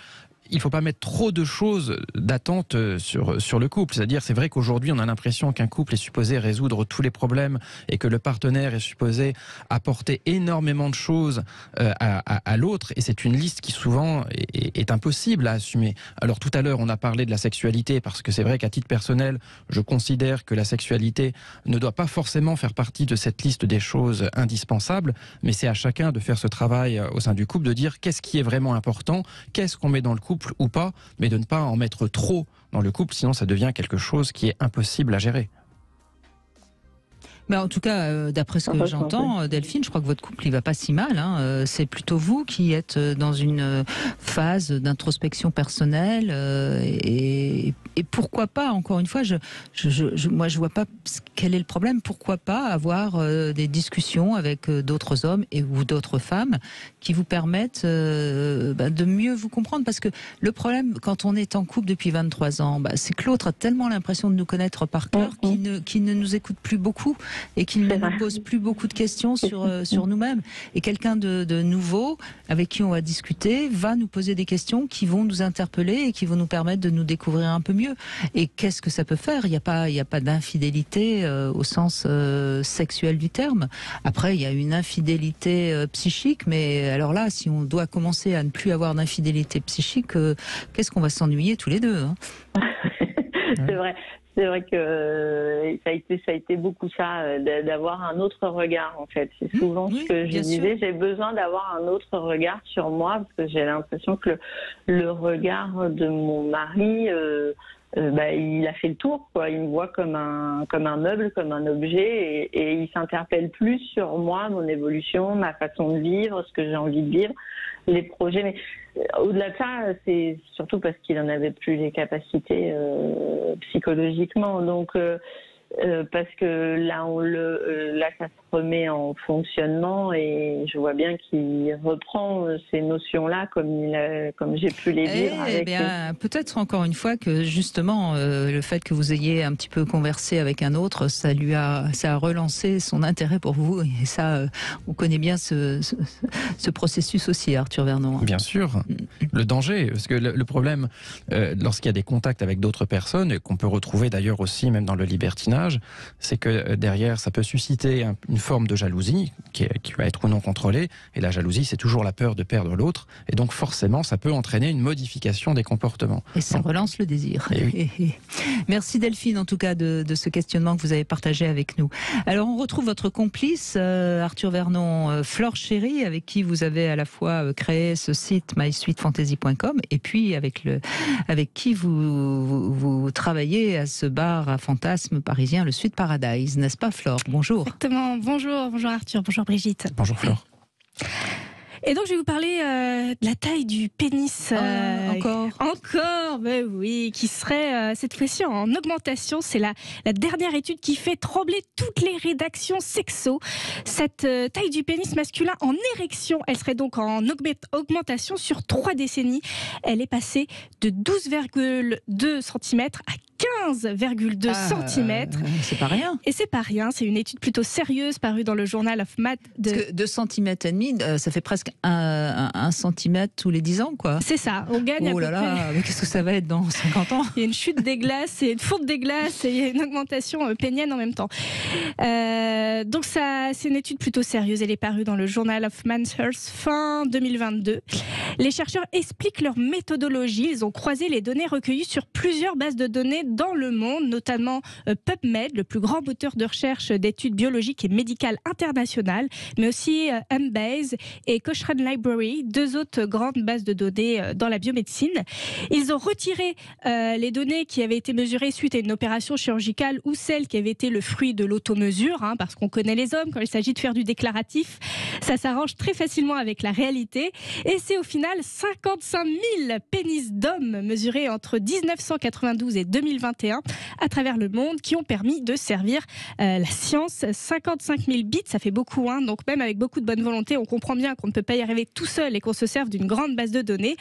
S4: il ne faut pas mettre trop de choses d'attente sur le couple. C'est-à-dire, c'est vrai qu'aujourd'hui, on a l'impression qu'un couple est supposé résoudre tous les problèmes et que le partenaire est supposé apporter énormément de choses à l'autre. Et c'est une liste qui, souvent, est impossible à assumer. Alors, tout à l'heure, on a parlé de la sexualité parce que c'est vrai qu'à titre personnel, je considère que la sexualité ne doit pas forcément faire partie de cette liste des choses indispensables. Mais c'est à chacun de faire ce travail au sein du couple, de dire qu'est-ce qui est vraiment important, qu'est-ce qu'on met dans le couple ou pas, mais de ne pas en mettre trop dans le couple, sinon ça devient quelque chose qui est impossible à gérer.
S3: Mais en tout cas, d'après ce que j'entends, Delphine, je crois que votre couple il va pas si mal. Hein. C'est plutôt vous qui êtes dans une phase d'introspection personnelle et pourquoi pas. Encore une fois, moi je vois pas quel est le problème. Pourquoi pas avoir des discussions avec d'autres hommes ou d'autres femmes qui vous permettent de mieux vous comprendre. Parce que le problème quand on est en couple depuis 23 ans, c'est que l'autre a tellement l'impression de nous connaître par cœur qu'il ne nous écoute plus beaucoup. Et qu'il ne nous pose plus beaucoup de questions sur nous-mêmes. Et quelqu'un de nouveau, avec qui on va discuter, va nous poser des questions qui vont nous interpeller et qui vont nous permettre de nous découvrir un peu mieux. Et qu'est-ce que ça peut faire? Il n'y a pas d'infidélité au sens sexuel du terme. Après, il y a une infidélité psychique, mais alors là, si on doit commencer à ne plus avoir d'infidélité psychique, qu'est-ce qu'on va s'ennuyer tous les deux hein.
S5: C'est vrai. C'est vrai que ça a été beaucoup ça, d'avoir un autre regard en fait. C'est souvent ce que je disais, j'ai besoin d'avoir un autre regard sur moi parce que j'ai l'impression que le regard de mon mari, il a fait le tour, quoi. Il me voit comme un meuble, comme un objet et il s'interpelle plus sur moi, mon évolution, ma façon de vivre, ce que j'ai envie de vivre, les projets. Mais au-delà de ça, c'est surtout parce qu'il en avait plus les capacités psychologiquement. Donc, parce que là, ça se remet en fonctionnement et je vois bien qu'il reprend ces notions-là comme j'ai pu les vivre avec lui.
S3: Peut-être encore une fois que justement le fait que vous ayez un petit peu conversé avec un autre, ça a relancé son intérêt pour vous et ça, on connaît bien ce processus aussi, Arthur Vernon.
S4: Bien sûr, le danger, parce que le problème, lorsqu'il y a des contacts avec d'autres personnes, qu'on peut retrouver d'ailleurs aussi même dans le libertinage, c'est que derrière, ça peut susciter une forme de jalousie qui va être ou non contrôlée. Et la jalousie, c'est toujours la peur de perdre l'autre. Et donc forcément, ça peut entraîner une modification des comportements.
S3: Et ça relance le désir.
S4: Et oui.
S3: Merci Delphine, en tout cas, de ce questionnement que vous avez partagé avec nous. Alors, on retrouve votre complice, Arthur Vernon, Flore Chéry, avec qui vous avez à la fois créé ce site mysweetfantasy.com et puis avec qui vous travaillez à ce bar à fantasmes parisien, le Sweet Paradise, n'est-ce pas Flore? Bonjour.
S6: Exactement. Bonjour Arthur, bonjour Brigitte.
S4: Bonjour Flore.
S6: Et donc je vais vous parler de la taille du pénis. Encore, ben oui, qui serait cette fois-ci en augmentation. C'est la dernière étude qui fait trembler toutes les rédactions sexo. Cette taille du pénis masculin en érection, elle serait donc en augmentation sur 3 décennies. Elle est passée de 12,2 cm à 15,2 cm.
S3: C'est pas rien.
S6: Et c'est pas rien, c'est une étude plutôt sérieuse parue dans le Journal of Math.
S3: Parce que 2,5 cm, ça fait presque 1 cm tous les 10 ans, quoi.
S6: C'est ça, on gagne à peu près.
S3: Mais qu'est-ce que ça va être dans 50 ans?
S6: Il y a une chute des glaces, et une fonte des glaces, et il y a une augmentation pénienne en même temps. Donc ça, c'est une étude plutôt sérieuse, elle est parue dans le Journal of Mansers fin 2022. Les chercheurs expliquent leur méthodologie, ils ont croisé les données recueillies sur plusieurs bases de données dans le monde, notamment PubMed, le plus grand moteur de recherche d'études biologiques et médicales internationales, mais aussi Embase et Cochrane Library, 2 autres grandes bases de données dans la biomédecine. Ils ont retiré les données qui avaient été mesurées suite à une opération chirurgicale ou celles qui avaient été le fruit de l'automesure, parce qu'on connaît les hommes, quand il s'agit de faire du déclaratif, ça s'arrange très facilement avec la réalité. Et c'est au final 55 000 pénis d'hommes mesurés entre 1992 et 2021 à travers le monde qui ont permis de servir la science. 55 000 bits, ça fait beaucoup, donc même avec beaucoup de bonne volonté, on comprend bien qu'on ne peut pas y arriver tout seul et qu'on se serve d'une grande base de données.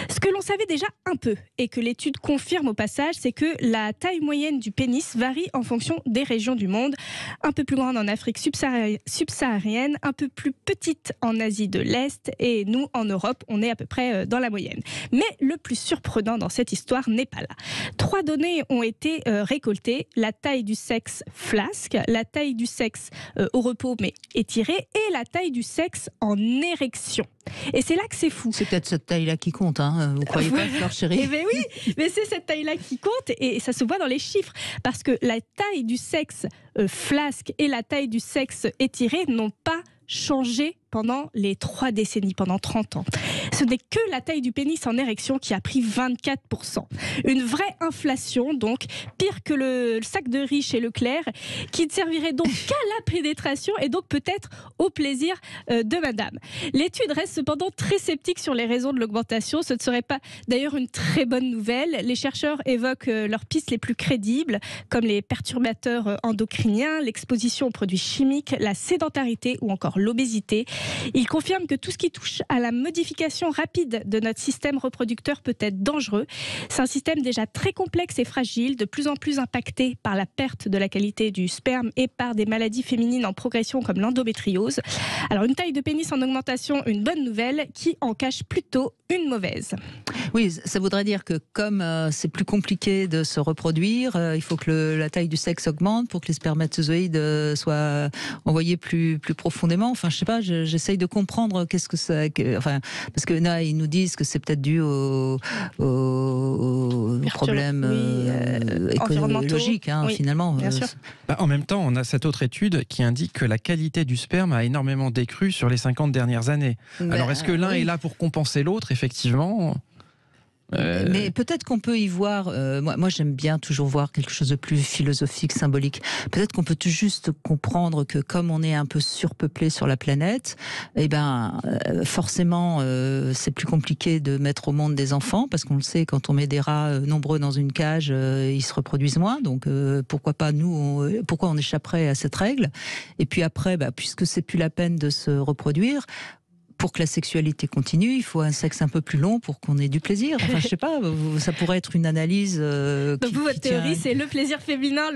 S6: Ce que l'on savait déjà un peu et que l'étude confirme au passage, c'est que la taille moyenne du pénis varie en fonction des régions du monde. Un peu plus grande en Afrique subsaharienne, un peu plus petite en Asie de l'Est et nous, en Europe, on est à peu près dans la moyenne. Mais le plus surprenant dans cette histoire n'est pas là. 3 données ont été récoltées. La taille du sexe flasque, la taille du sexe au repos mais étirée et la taille du sexe en érection. Et c'est là que c'est fou.
S3: C'est peut-être cette taille-là qui compte, vous croyez pas, Flore Chéry?
S6: Eh bien oui, mais c'est cette taille-là qui compte et ça se voit dans les chiffres. Parce que la taille du sexe flasque et la taille du sexe étiré n'ont pas changé pendant les 3 décennies, pendant 30 ans. Ce n'est que la taille du pénis en érection qui a pris 24%. Une vraie inflation, donc, pire que le sac de riz chez Leclerc, qui ne servirait donc qu'à la pénétration et donc peut-être au plaisir de madame. L'étude reste cependant très sceptique sur les raisons de l'augmentation. Ce ne serait pas d'ailleurs une très bonne nouvelle. Les chercheurs évoquent leurs pistes les plus crédibles, comme les perturbateurs endocriniens, l'exposition aux produits chimiques, la sédentarité ou encore l'obésité. Il confirme que tout ce qui touche à la modification rapide de notre système reproducteur peut être dangereux. C'est un système déjà très complexe et fragile, de plus en plus impacté par la perte de la qualité du sperme et par des maladies féminines en progression comme l'endométriose. Alors une taille de pénis en augmentation, une bonne nouvelle qui en cache plutôt une mauvaise.
S3: Oui, ça voudrait dire que comme c'est plus compliqué de se reproduire, il faut que la taille du sexe augmente pour que les spermatozoïdes soient envoyés plus profondément. Enfin, je sais pas, j'essaye de comprendre qu'est-ce que ça... parce que là, ils nous disent que c'est peut-être dû aux problèmes écologiques, finalement.
S6: Bien sûr.
S4: En même temps, on a cette autre étude qui indique que la qualité du sperme a énormément décru sur les 50 dernières années. Alors, est-ce que l'un est là pour compenser l'autre, effectivement ?
S3: Mais peut-être qu'on peut y voir, moi j'aime bien toujours voir quelque chose de plus philosophique, symbolique. Peut-être qu'on peut tout juste comprendre que comme on est un peu surpeuplé sur la planète, forcément c'est plus compliqué de mettre au monde des enfants, parce qu'on le sait, quand on met des rats nombreux dans une cage, ils se reproduisent moins, donc pourquoi pas pourquoi on échapperait à cette règle? Et puis après, puisque c'est plus la peine de se reproduire, pour que la sexualité continue, il faut un sexe un peu plus long pour qu'on ait du plaisir. Enfin, je sais pas, ça pourrait être une analyse.
S6: Donc votre théorie, c'est le plaisir féminin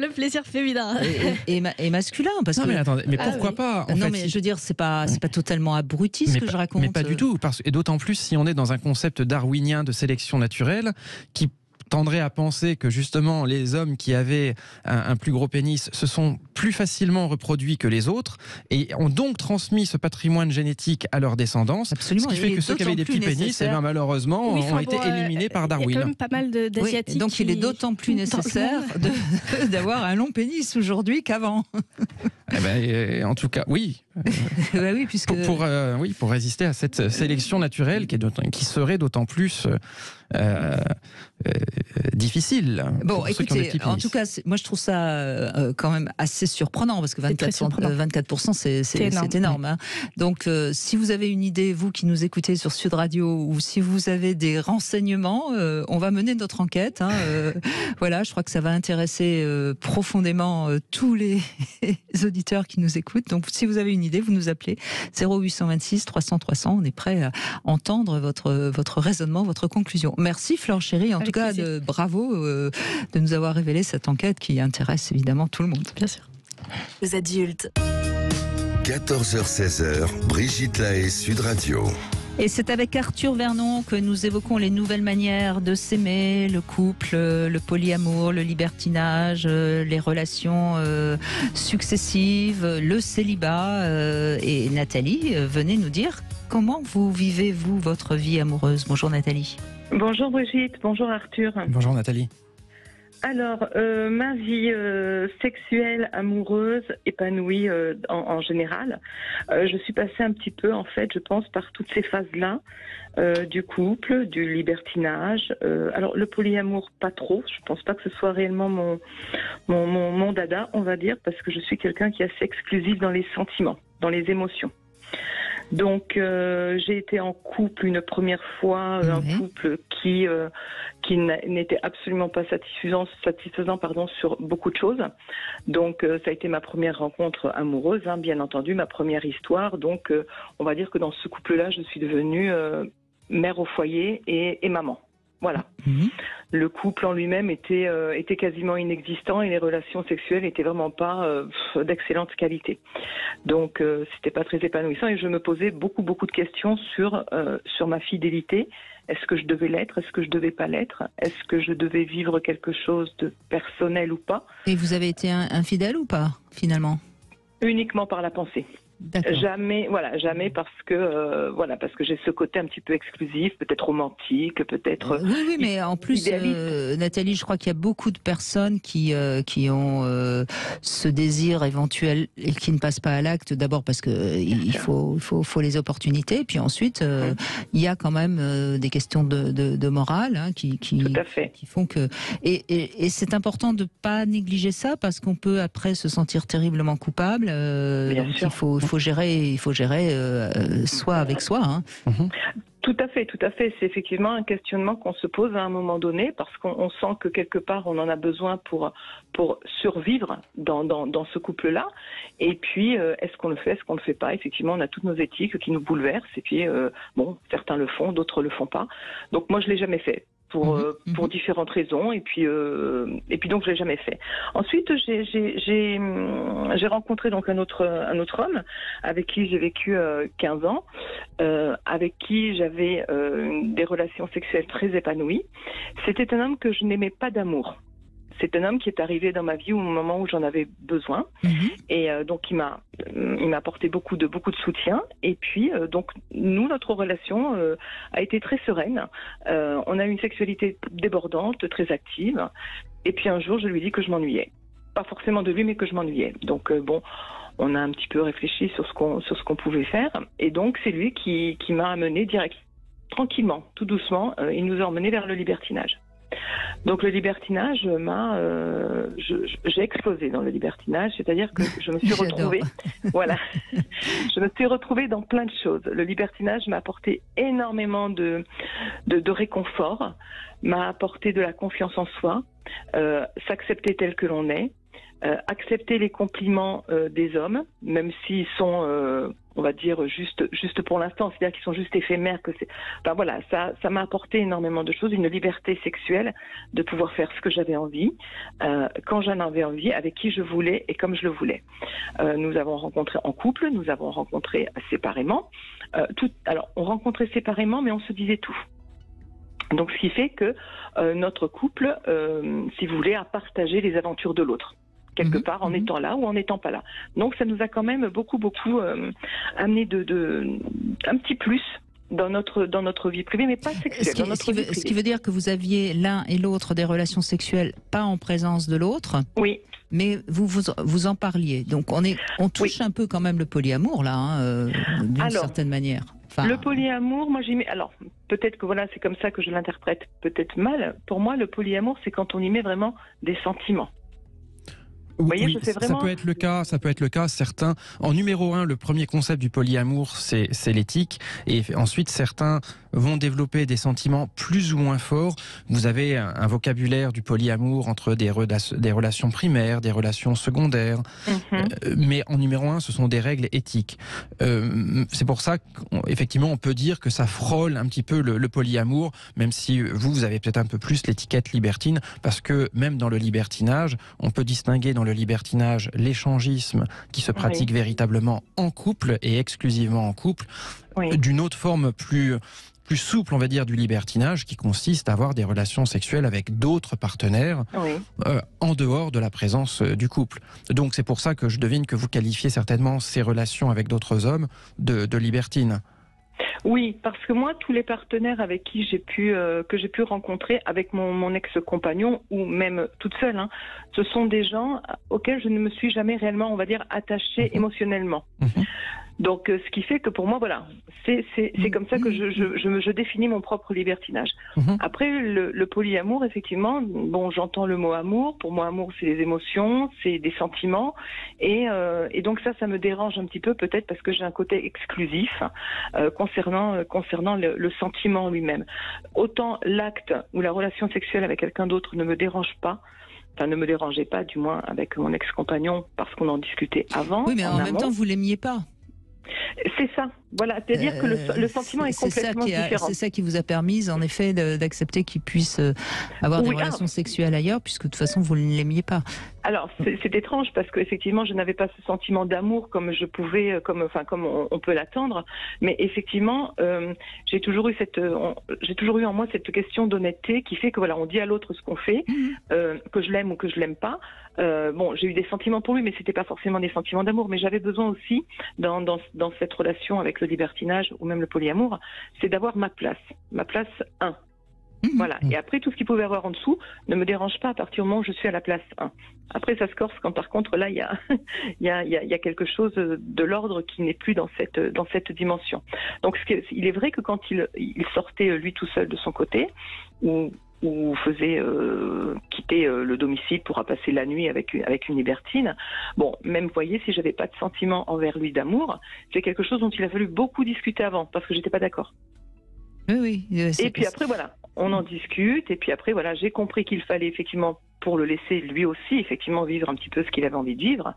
S3: et masculin. Parce
S4: non, mais attendez, mais pourquoi pas
S3: non, mais je veux dire, c'est pas totalement abruti ce que je raconte.
S4: Mais pas du tout. Et d'autant plus si on est dans un concept darwinien de sélection naturelle qui tendrait à penser que justement les hommes qui avaient un plus gros pénis se sont plus facilement reproduits que les autres et ont donc transmis ce patrimoine génétique à leur descendance.
S3: Absolument.
S4: Ce qui fait que ceux qui avaient des petits pénis, malheureusement, ont été éliminés par Darwin.
S6: Il y a quand même pas mal d'Asiatiques.
S3: Donc il est d'autant plus nécessaire d'avoir un long pénis aujourd'hui qu'avant.
S4: En tout cas, oui.
S3: Oui, puisque...
S4: pour résister à cette sélection naturelle qui serait d'autant plus difficile.
S3: Bon, écoutez, en tout cas, moi je trouve ça quand même assez surprenant parce que 24%, c'est énorme. Hein. Donc, si vous avez une idée, vous qui nous écoutez sur Sud Radio, ou si vous avez des renseignements, on va mener notre enquête. Hein, voilà, je crois que ça va intéresser profondément tous les auditeurs qui nous écoutent. Donc, si vous avez une idée, vous nous appelez 0826 300 300. On est prêt à entendre votre raisonnement, votre conclusion. Merci Flore Chéri, en tout cas, bravo de nous avoir révélé cette enquête qui intéresse évidemment tout le monde.
S6: Bien sûr.
S1: Les adultes.
S2: 14h-16h, Brigitte Lahaie, Sud Radio.
S3: Et c'est avec Arthur Vernon que nous évoquons les nouvelles manières de s'aimer, le couple, le polyamour, le libertinage, les relations successives, le célibat. Et Nathalie, venez nous dire comment vous vivez, vous, votre vie amoureuse. Bonjour Nathalie.
S5: Bonjour Brigitte, bonjour Arthur.
S4: Bonjour Nathalie.
S5: Alors, ma vie sexuelle, amoureuse, épanouie en général, je suis passée un petit peu, en fait, je pense, par toutes ces phases-là, du couple, du libertinage. Alors, le polyamour, pas trop. Je pense pas que ce soit réellement mon dada, on va dire, parce que je suis quelqu'un qui est assez exclusif dans les sentiments, dans les émotions. Donc j'ai été en couple une première fois, un couple qui n'était absolument pas satisfaisant sur beaucoup de choses. Donc ça a été ma première rencontre amoureuse, hein, bien entendu, ma première histoire. Donc on va dire que dans ce couple-là, je suis devenue mère au foyer et maman. Voilà. Le couple en lui-même était quasiment inexistant et les relations sexuelles n'étaient vraiment pas d'excellente qualité. Donc c'était pas très épanouissant et je me posais beaucoup de questions sur ma fidélité. Est-ce que je devais l'être? Est-ce que je devais pas l'être? Est-ce que je devais vivre quelque chose de personnel ou pas?
S3: Et vous avez été infidèle ou pas, finalement?
S5: Uniquement par la pensée. Jamais parce que j'ai ce côté un petit peu exclusif, peut-être romantique, peut-être.
S3: Oui, mais en plus, Nathalie, je crois qu'il y a beaucoup de personnes qui ont ce désir éventuel et qui ne passent pas à l'acte. D'abord parce que il faut les opportunités, puis ensuite il y a quand même des questions de morale qui font que et c'est important de pas négliger ça parce qu'on peut après se sentir terriblement coupable. Donc il faut gérer soi avec soi. Hein.
S5: Tout à fait. C'est effectivement un questionnement qu'on se pose à un moment donné parce qu'on sent que quelque part on en a besoin pour survivre dans ce couple-là. Et puis, est-ce qu'on le fait, est-ce qu'on le fait pas? Effectivement, on a toutes nos éthiques qui nous bouleversent. Et puis, certains le font, d'autres le font pas. Donc moi, je l'ai jamais fait. Pour différentes raisons et puis donc je l'ai jamais fait. Ensuite j'ai rencontré donc un autre homme avec qui j'ai vécu 15 ans, avec qui j'avais des relations sexuelles très épanouies. C'était un homme que je n'aimais pas d'amour. C'est un homme qui est arrivé dans ma vie au moment où j'en avais besoin et donc il m'a apporté beaucoup de soutien et puis donc notre relation a été très sereine. On a eu une sexualité débordante, très active et puis un jour je lui dis que je m'ennuyais. Pas forcément de lui mais que je m'ennuyais. Donc on a un petit peu réfléchi sur ce qu'on pouvait faire et donc c'est lui qui m'a amené direct, tranquillement, tout doucement, il nous a emmenés vers le libertinage. Donc le libertinage j'ai explosé dans le libertinage, c'est-à-dire que je me suis retrouvée, je me suis retrouvée dans plein de choses. Le libertinage m'a apporté énormément de réconfort, m'a apporté de la confiance en soi, s'accepter tel que l'on est, accepter les compliments des hommes, même s'ils sont on va dire juste pour l'instant, c'est-à-dire qu'ils sont juste éphémères. Ça m'a apporté énormément de choses, une liberté sexuelle, de pouvoir faire ce que j'avais envie, quand j'en avais envie, avec qui je voulais et comme je le voulais. Nous avons rencontré en couple, nous avons rencontré séparément. Alors, on rencontrait séparément, mais on se disait tout.
S7: Donc, ce qui fait que notre couple, si vous voulez, a partagé les aventures de l'autre, quelque part, en étant là ou en n'étant pas là. Donc, ça nous a quand même beaucoup amené un petit plus dans notre vie privée, mais pas sexuelle.
S3: Ce qui veut dire que vous aviez l'un et l'autre des relations sexuelles pas en présence de l'autre.
S7: Oui.
S3: Mais vous en parliez. Donc, on touche un peu quand même le polyamour, là, d'une certaine manière. Enfin,
S7: le polyamour, moi j'y mets. Alors, peut-être que voilà, c'est comme ça que je l'interprète, peut-être mal. Pour moi, le polyamour, c'est quand on y met vraiment des sentiments. Vous voyez,
S4: oui,
S7: vraiment...
S4: ça peut être le cas. Certains, en numéro 1, le premier concept du polyamour, c'est l'éthique. Et ensuite, certains vont développer des sentiments plus ou moins forts. Vous avez un vocabulaire du polyamour entre des relations primaires, des relations secondaires. Mais en numéro 1, ce sont des règles éthiques. C'est pour ça qu'effectivement, on peut dire que ça frôle un petit peu le polyamour, même si vous avez peut-être un peu plus l'étiquette libertine, parce que même dans le libertinage, on peut distinguer dans le libertinage l'échangisme qui se pratique véritablement en couple et exclusivement en couple, d'une autre forme plus souple, on va dire, du libertinage qui consiste à avoir des relations sexuelles avec d'autres partenaires en dehors de la présence du couple. Donc c'est pour ça que je devine que vous qualifiez certainement ces relations avec d'autres hommes de libertines.
S7: Oui, parce que moi, tous les partenaires avec qui que j'ai pu rencontrer avec mon ex-compagnon ou même toute seule, ce sont des gens auxquels je ne me suis jamais réellement, on va dire, attachée émotionnellement. Donc, ce qui fait que pour moi, voilà, c'est comme ça que je définis mon propre libertinage. Après, le polyamour, effectivement, bon, j'entends le mot amour. Pour moi, amour, c'est des émotions, c'est des sentiments. Et donc ça me dérange un petit peu, peut-être parce que j'ai un côté exclusif concernant le sentiment lui-même. Autant l'acte ou la relation sexuelle avec quelqu'un d'autre ne me dérange pas. Enfin, ne me dérangeait pas, du moins, avec mon ex-compagnon, parce qu'on en discutait avant.
S3: Oui, mais en même temps, vous l'aimiez pas.
S7: C'est ça, voilà, c'est-à-dire que le sentiment est complètement différent.
S3: C'est ça qui vous a permis, en effet, d'accepter qu'il puisse avoir des relations sexuelles ailleurs, puisque de toute façon, vous ne l'aimiez pas.
S7: Alors, c'est étrange, parce qu'effectivement, je n'avais pas ce sentiment d'amour comme je pouvais, comme on peut l'attendre, mais effectivement, j'ai toujours eu en moi cette question d'honnêteté qui fait que voilà, on dit à l'autre ce qu'on fait, que je l'aime ou que je l'aime pas. Bon, j'ai eu des sentiments pour lui, mais c'était pas forcément des sentiments d'amour, mais j'avais besoin aussi, dans cette relation avec le libertinage ou même le polyamour, c'est d'avoir ma place 1. Voilà. Et après, tout ce qu'il pouvait y avoir en dessous ne me dérange pas à partir du moment où je suis à la place 1. Après, ça se corse quand par contre, là, il y a quelque chose de l'ordre qui n'est plus dans cette dimension. Donc, il est vrai que quand il sortait lui tout seul de son côté, ou faisait quitter le domicile pour passer la nuit avec une libertine. Bon, même, vous voyez, si j'avais pas de sentiment envers lui d'amour, c'est quelque chose dont il a fallu beaucoup discuter avant, parce que j'étais pas d'accord.
S3: Oui.
S7: Et puis après, voilà, on en discute, et puis après, voilà, j'ai compris qu'il fallait effectivement, pour le laisser lui aussi, effectivement, vivre un petit peu ce qu'il avait envie de vivre,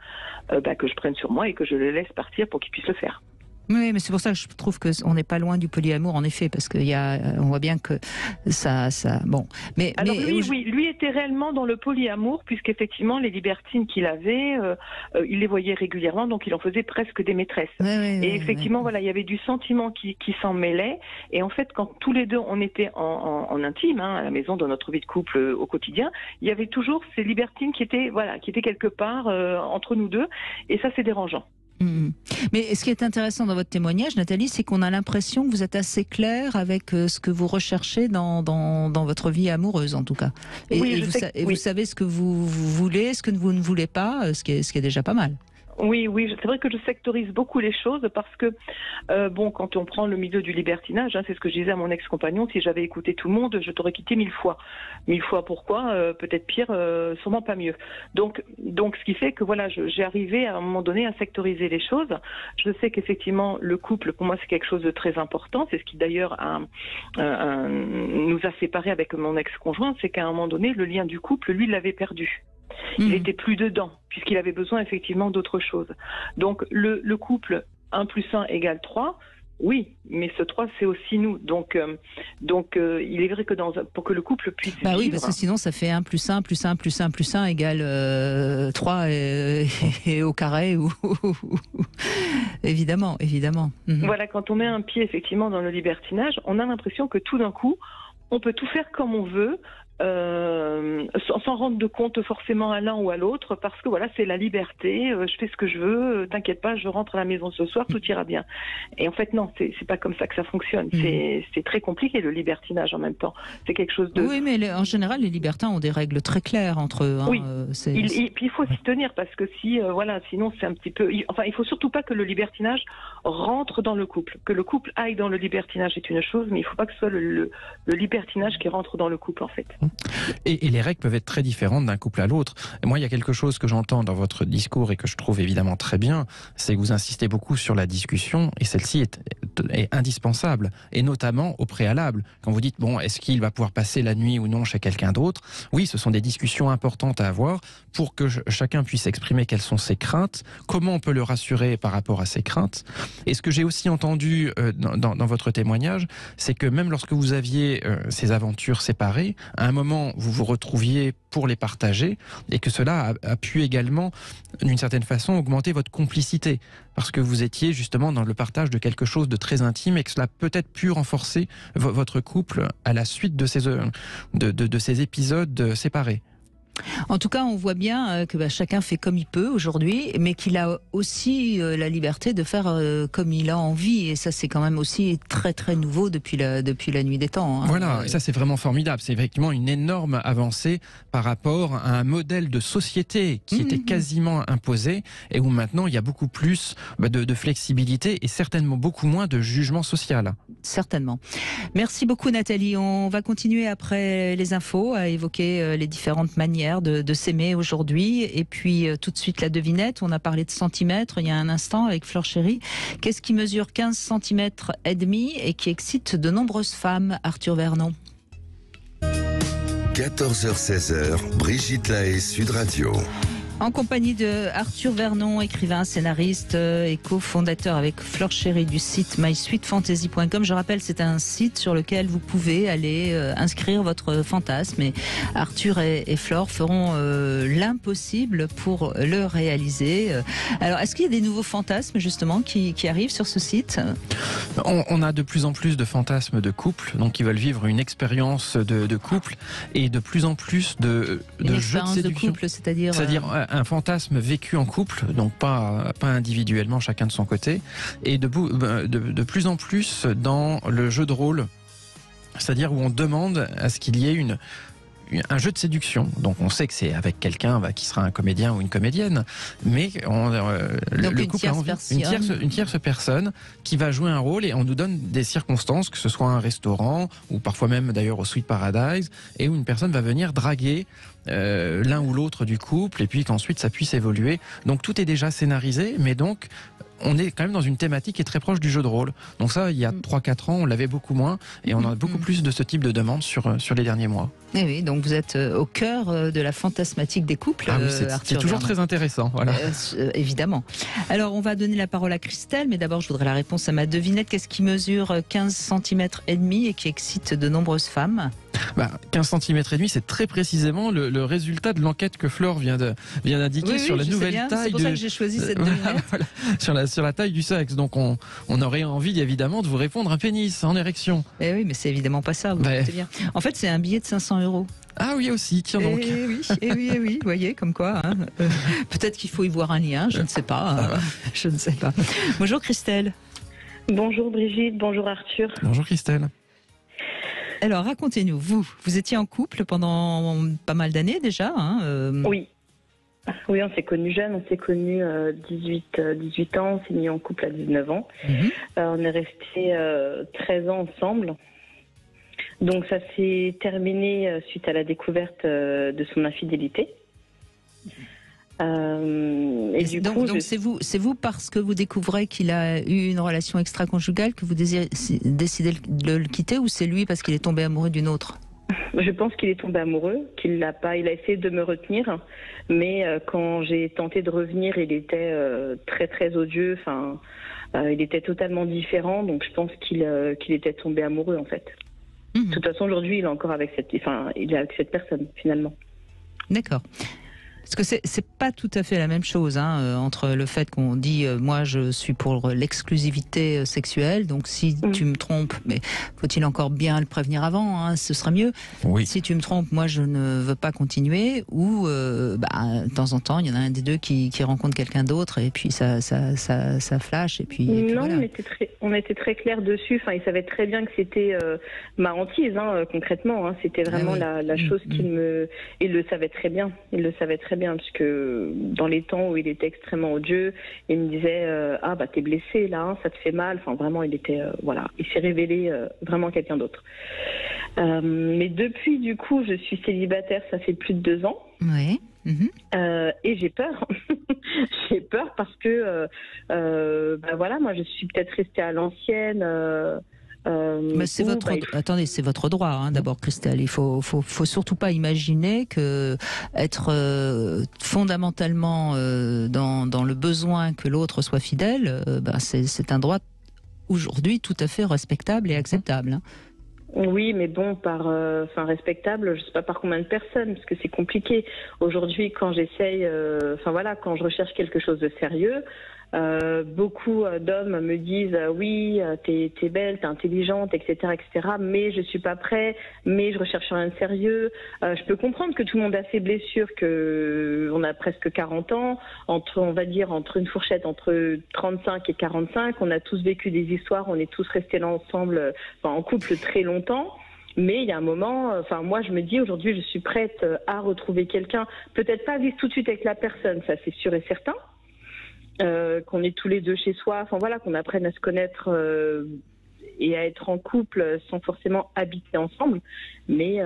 S7: que je prenne sur moi et que je le laisse partir pour qu'il puisse le faire.
S3: Oui, mais c'est pour ça que je trouve qu'on n'est pas loin du polyamour, en effet, parce on voit bien que ça bon.
S7: Alors lui était réellement dans le polyamour, puisqu'effectivement les libertines qu'il avait, il les voyait régulièrement, donc il en faisait presque des maîtresses. Et effectivement, voilà, il y avait du sentiment qui s'en mêlait. Et en fait, quand tous les deux on était en intime, à la maison, dans notre vie de couple au quotidien, il y avait toujours ces libertines qui étaient quelque part entre nous deux, et ça c'est dérangeant.
S3: Mais ce qui est intéressant dans votre témoignage, Nathalie, c'est qu'on a l'impression que vous êtes assez claire avec ce que vous recherchez dans votre vie amoureuse, en tout cas. Vous savez ce que vous voulez, ce que vous ne voulez pas, ce qui est déjà pas mal.
S7: Oui, c'est vrai que je sectorise beaucoup les choses parce que, quand on prend le milieu du libertinage, c'est ce que je disais à mon ex-compagnon, si j'avais écouté tout le monde, je t'aurais quitté 1000 fois. 1000 fois pourquoi peut-être pire, sûrement pas mieux. Donc, ce qui fait que voilà, j'ai arrivé à un moment donné à sectoriser les choses. Je sais qu'effectivement, le couple, pour moi, c'est quelque chose de très important. C'est ce qui d'ailleurs nous a séparés avec mon ex-conjoint, c'est qu'à un moment donné, le lien du couple, lui, l'avait perdu. Il n'était plus dedans, puisqu'il avait besoin effectivement d'autre chose. Donc le couple 1 + 1 = 3, oui, mais ce 3 c'est aussi nous. Donc il est vrai que pour que le couple puisse vivre...
S3: Oui, parce que sinon ça fait 1 + 1 + 1 + 1 + 1 = 3 et au carré ou évidemment.
S7: Voilà, quand on met un pied effectivement dans le libertinage, on a l'impression que tout d'un coup on peut tout faire comme on veut. Sans rendre de compte forcément à l'un ou à l'autre, parce que voilà, c'est la liberté, je fais ce que je veux, t'inquiète pas, je rentre à la maison ce soir, tout ira bien. Et en fait non, c'est pas comme ça que ça fonctionne. C'est très compliqué le libertinage en même temps. C'est quelque chose de...
S3: Oui, mais en général, les libertins ont des règles très claires entre eux.
S7: Oui, puis il faut s'y tenir, parce que sinon c'est un petit peu... Enfin, il faut surtout pas que le libertinage rentre dans le couple. Que le couple aille dans le libertinage est une chose, mais il faut pas que ce soit le libertinage qui rentre dans le couple en fait.
S4: Et les règles peuvent être très différentes d'un couple à l'autre. Et moi, il y a quelque chose que j'entends dans votre discours et que je trouve évidemment très bien, c'est que vous insistez beaucoup sur la discussion, et celle-ci est indispensable, et notamment au préalable. Quand vous dites, bon, est-ce qu'il va pouvoir passer la nuit ou non chez quelqu'un d'autre? Oui, ce sont des discussions importantes à avoir pour que chacun puisse exprimer quelles sont ses craintes, comment on peut le rassurer par rapport à ses craintes. Et ce que j'ai aussi entendu dans votre témoignage, c'est que même lorsque vous aviez ces aventures séparées, à un moment, vous vous retrouviez pour les partager, et que cela a pu également, d'une certaine façon, augmenter votre complicité, parce que vous étiez justement dans le partage de quelque chose de très intime, et que cela a peut-être pu renforcer votre couple à la suite de ces épisodes séparés.
S3: En tout cas, on voit bien que chacun fait comme il peut aujourd'hui, mais qu'il a aussi la liberté de faire comme il a envie. Et ça, c'est quand même aussi très très nouveau depuis la nuit des temps.
S4: Voilà, et ça c'est vraiment formidable. C'est effectivement une énorme avancée par rapport à un modèle de société qui était quasiment imposé, et où maintenant il y a beaucoup plus de flexibilité et certainement beaucoup moins de jugement social.
S3: Certainement. Merci beaucoup Nathalie. On va continuer après les infos à évoquer les différentes manières de s'aimer aujourd'hui. Et puis tout de suite la devinette. On a parlé de centimètres il y a un instant avec Fleur Chéry. Qu'est-ce qui mesure 15 cm et demi et qui excite de nombreuses femmes, Arthur Vernon?
S2: 14h-16h, Brigitte Lahaie, Sud Radio.
S3: En compagnie de Arthur Vernon, écrivain, scénariste et cofondateur avec Fleur Chéry du site mysweetfantasy.com. Je rappelle, c'est un site sur lequel vous pouvez aller inscrire votre fantasme, et Arthur et Flore feront l'impossible pour le réaliser. Alors, est-ce qu'il y a des nouveaux fantasmes justement qui arrivent sur ce site?
S4: On a de plus en plus de fantasmes de couple, donc qui veulent vivre une expérience de couple, et de plus en plus de jeux de séduction.
S3: De couple, c'est-à-dire
S4: un fantasme vécu en couple, donc pas individuellement, chacun de son côté, et de plus en plus dans le jeu de rôle, c'est-à-dire où on demande à ce qu'il y ait un jeu de séduction. Donc on sait que c'est avec quelqu'un qui sera un comédien ou une comédienne, mais le couple a envie une tierce personne qui va jouer un rôle, et on nous donne des circonstances, que ce soit un restaurant ou parfois même d'ailleurs au Sweet Paradise, et où une personne va venir draguer l'un ou l'autre du couple, et puis qu'ensuite ça puisse évoluer. Donc tout est déjà scénarisé, mais donc on est quand même dans une thématique qui est très proche du jeu de rôle. Donc ça, il y a 3-4 ans, on l'avait beaucoup moins, et on en a beaucoup plus de ce type de demandes sur les derniers mois.
S3: Et oui, donc vous êtes au cœur de la fantasmatique des couples.
S4: Ah oui, c'est toujours très intéressant. Voilà.
S3: Évidemment. Alors, on va donner la parole à Christelle, mais d'abord, je voudrais la réponse à ma devinette. Qu'est-ce qui mesure 15 cm et demi et qui excite de nombreuses femmes?
S4: 15 cm et demi, c'est très précisément le résultat de l'enquête que Flore vient d'indiquer sur la nouvelle taille.
S3: C'est pour ça que j'ai choisi cette devinette.
S4: Voilà, sur la taille du sexe. Donc on aurait envie évidemment de vous répondre un pénis en érection.
S3: Eh oui, mais c'est évidemment pas ça. Vous bien. En fait, c'est un billet de 500 €.
S4: Ah oui, aussi, tiens donc.
S3: Eh oui, vous voyez, comme quoi. Peut-être qu'il faut y voir un lien, je ne sais pas. Je ne sais pas. Bonjour Christelle.
S5: Bonjour Brigitte, bonjour Arthur.
S4: Bonjour Christelle.
S3: Alors, racontez-nous, vous étiez en couple pendant pas mal d'années déjà,
S5: Oui, on s'est connus jeunes, on s'est connus 18 ans, on s'est mis en couple à 19 ans. On est restés 13 ans ensemble. Donc ça s'est terminé suite à la découverte de son infidélité.
S3: Donc c'est vous parce que vous découvrez qu'il a eu une relation extra-conjugale que vous décidez de le quitter, ou c'est lui parce qu'il est tombé amoureux d'une autre?
S5: Je pense qu'il est tombé amoureux, qu'il l'a pas. Il a essayé de me retenir, mais quand j'ai tenté de revenir, il était très très odieux. Enfin, il était totalement différent. Donc je pense qu'il était tombé amoureux en fait. De toute façon, aujourd'hui, il est encore avec il est avec cette personne finalement.
S3: D'accord. Parce que c'est pas tout à fait la même chose entre le fait qu'on dit moi je suis pour l'exclusivité sexuelle, donc si tu me trompes, mais faut-il encore bien le prévenir avant, ce sera mieux.
S4: Oui.
S3: Si tu me trompes, moi je ne veux pas continuer, ou de temps en temps il y en a un des deux qui rencontre quelqu'un d'autre et puis ça flash et puis
S5: non,
S3: voilà.
S5: on était très clair dessus. Enfin, il savait très bien que c'était ma hantise, concrètement. C'était vraiment la chose il le savait très bien. Il le savait très bien, puisque dans les temps où il était extrêmement odieux, il me disait t'es blessé là, ça te fait mal. Enfin, vraiment, il était il s'est révélé vraiment quelqu'un d'autre. Mais depuis, du coup, je suis célibataire. Ça fait plus de 2 ans.
S3: Oui.
S5: Et j'ai peur. J'ai peur parce que moi je suis peut-être restée à l'ancienne.
S3: Mais c'est attendez, c'est votre droit d'abord, Christelle. Il faut surtout pas imaginer que être fondamentalement dans le besoin que l'autre soit fidèle, c'est un droit aujourd'hui tout à fait respectable et acceptable.
S5: Oui, mais bon, respectable, je sais pas par combien de personnes, parce que c'est compliqué. Aujourd'hui, quand j'essaye, quand je recherche quelque chose de sérieux, beaucoup d'hommes me disent oui, t'es belle, t'es intelligente, etc., etc. Mais je suis pas prêt, mais je recherche rien de sérieux. Je peux comprendre que tout le monde a ses blessures, que on a presque 40 ans, entre une fourchette entre 35 et 45. On a tous vécu des histoires, on est tous restés là ensemble, en couple très longtemps. Mais il y a un moment, moi je me dis aujourd'hui je suis prête à retrouver quelqu'un, peut-être pas vivre tout de suite avec la personne, ça c'est sûr et certain. Qu'on est tous les deux chez soi, qu'on apprenne à se connaître et à être en couple sans forcément habiter ensemble. Mais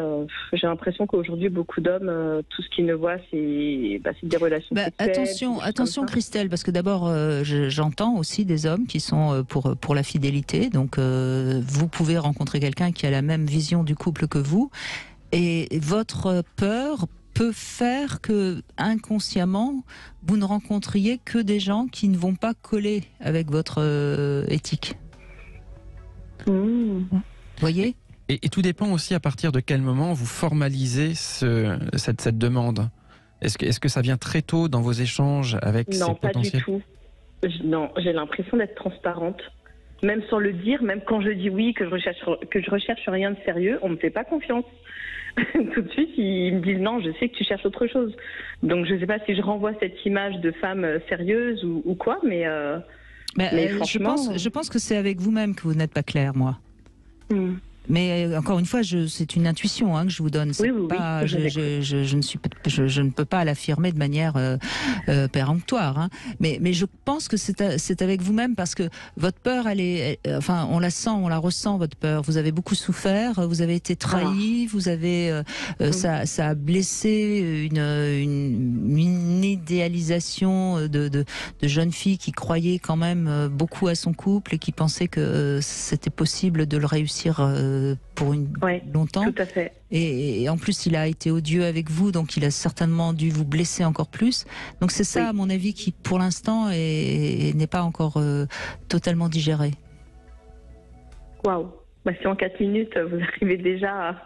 S5: j'ai l'impression qu'aujourd'hui, beaucoup d'hommes, tout ce qu'ils ne voient, c'est des relations sexuelles.
S3: Attention Christelle, parce que d'abord, j'entends aussi des hommes qui sont pour la fidélité. Donc, vous pouvez rencontrer quelqu'un qui a la même vision du couple que vous. Et votre peur peut faire que inconsciemment vous ne rencontriez que des gens qui ne vont pas coller avec votre éthique. Vous voyez ?
S4: Et tout dépend aussi à partir de quel moment vous formalisez cette demande. Est-ce que ça vient très tôt dans vos échanges avec ces potentiels ?
S5: Non, pas du tout. Non, j'ai l'impression d'être transparente. Même sans le dire, même quand je dis oui, que je recherche rien de sérieux, on me fait pas confiance. Tout de suite, ils me disent non, je sais que tu cherches autre chose. Donc je ne sais pas si je renvoie cette image de femme sérieuse ou quoi, mais franchement...
S3: Je pense que c'est avec vous-même que vous n'êtes pas clair, moi. Mais encore une fois, c'est une intuition que je vous donne. Je ne peux pas l'affirmer de manière péremptoire. Mais je pense que c'est avec vous-même parce que votre peur, on la sent, on la ressent, votre peur. Vous avez beaucoup souffert, vous avez été trahi, vous avez, ça a blessé une idéalisation de jeune fille qui croyait quand même beaucoup à son couple et qui pensait que c'était possible de le réussir pour longtemps.
S5: Tout à fait.
S3: Et en plus, il a été odieux avec vous, donc il a certainement dû vous blesser encore plus. Donc c'est ça, à mon avis, qui pour l'instant n'est pas encore totalement digéré.
S5: Waouh. Si en 4 minutes, vous arrivez déjà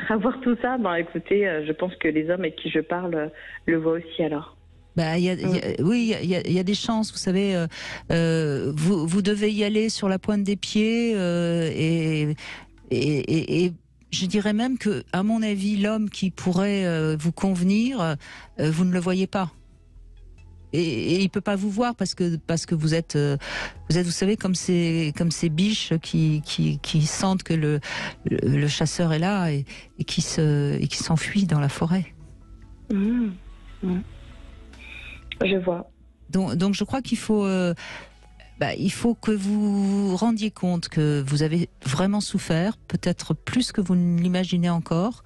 S5: à voir tout ça, écoutez, je pense que les hommes avec qui je parle le voient aussi alors.
S3: Il y a des chances, vous savez, vous devez y aller sur la pointe des pieds et je dirais même que, à mon avis, l'homme qui pourrait vous convenir, vous ne le voyez pas. Et il peut pas vous voir parce que vous êtes, vous savez, comme ces biches qui sentent que le chasseur est là et qui s'enfuient dans la forêt.
S5: Je vois.
S3: Donc je crois qu'il faut que vous vous rendiez compte que vous avez vraiment souffert, peut-être plus que vous ne l'imaginez encore,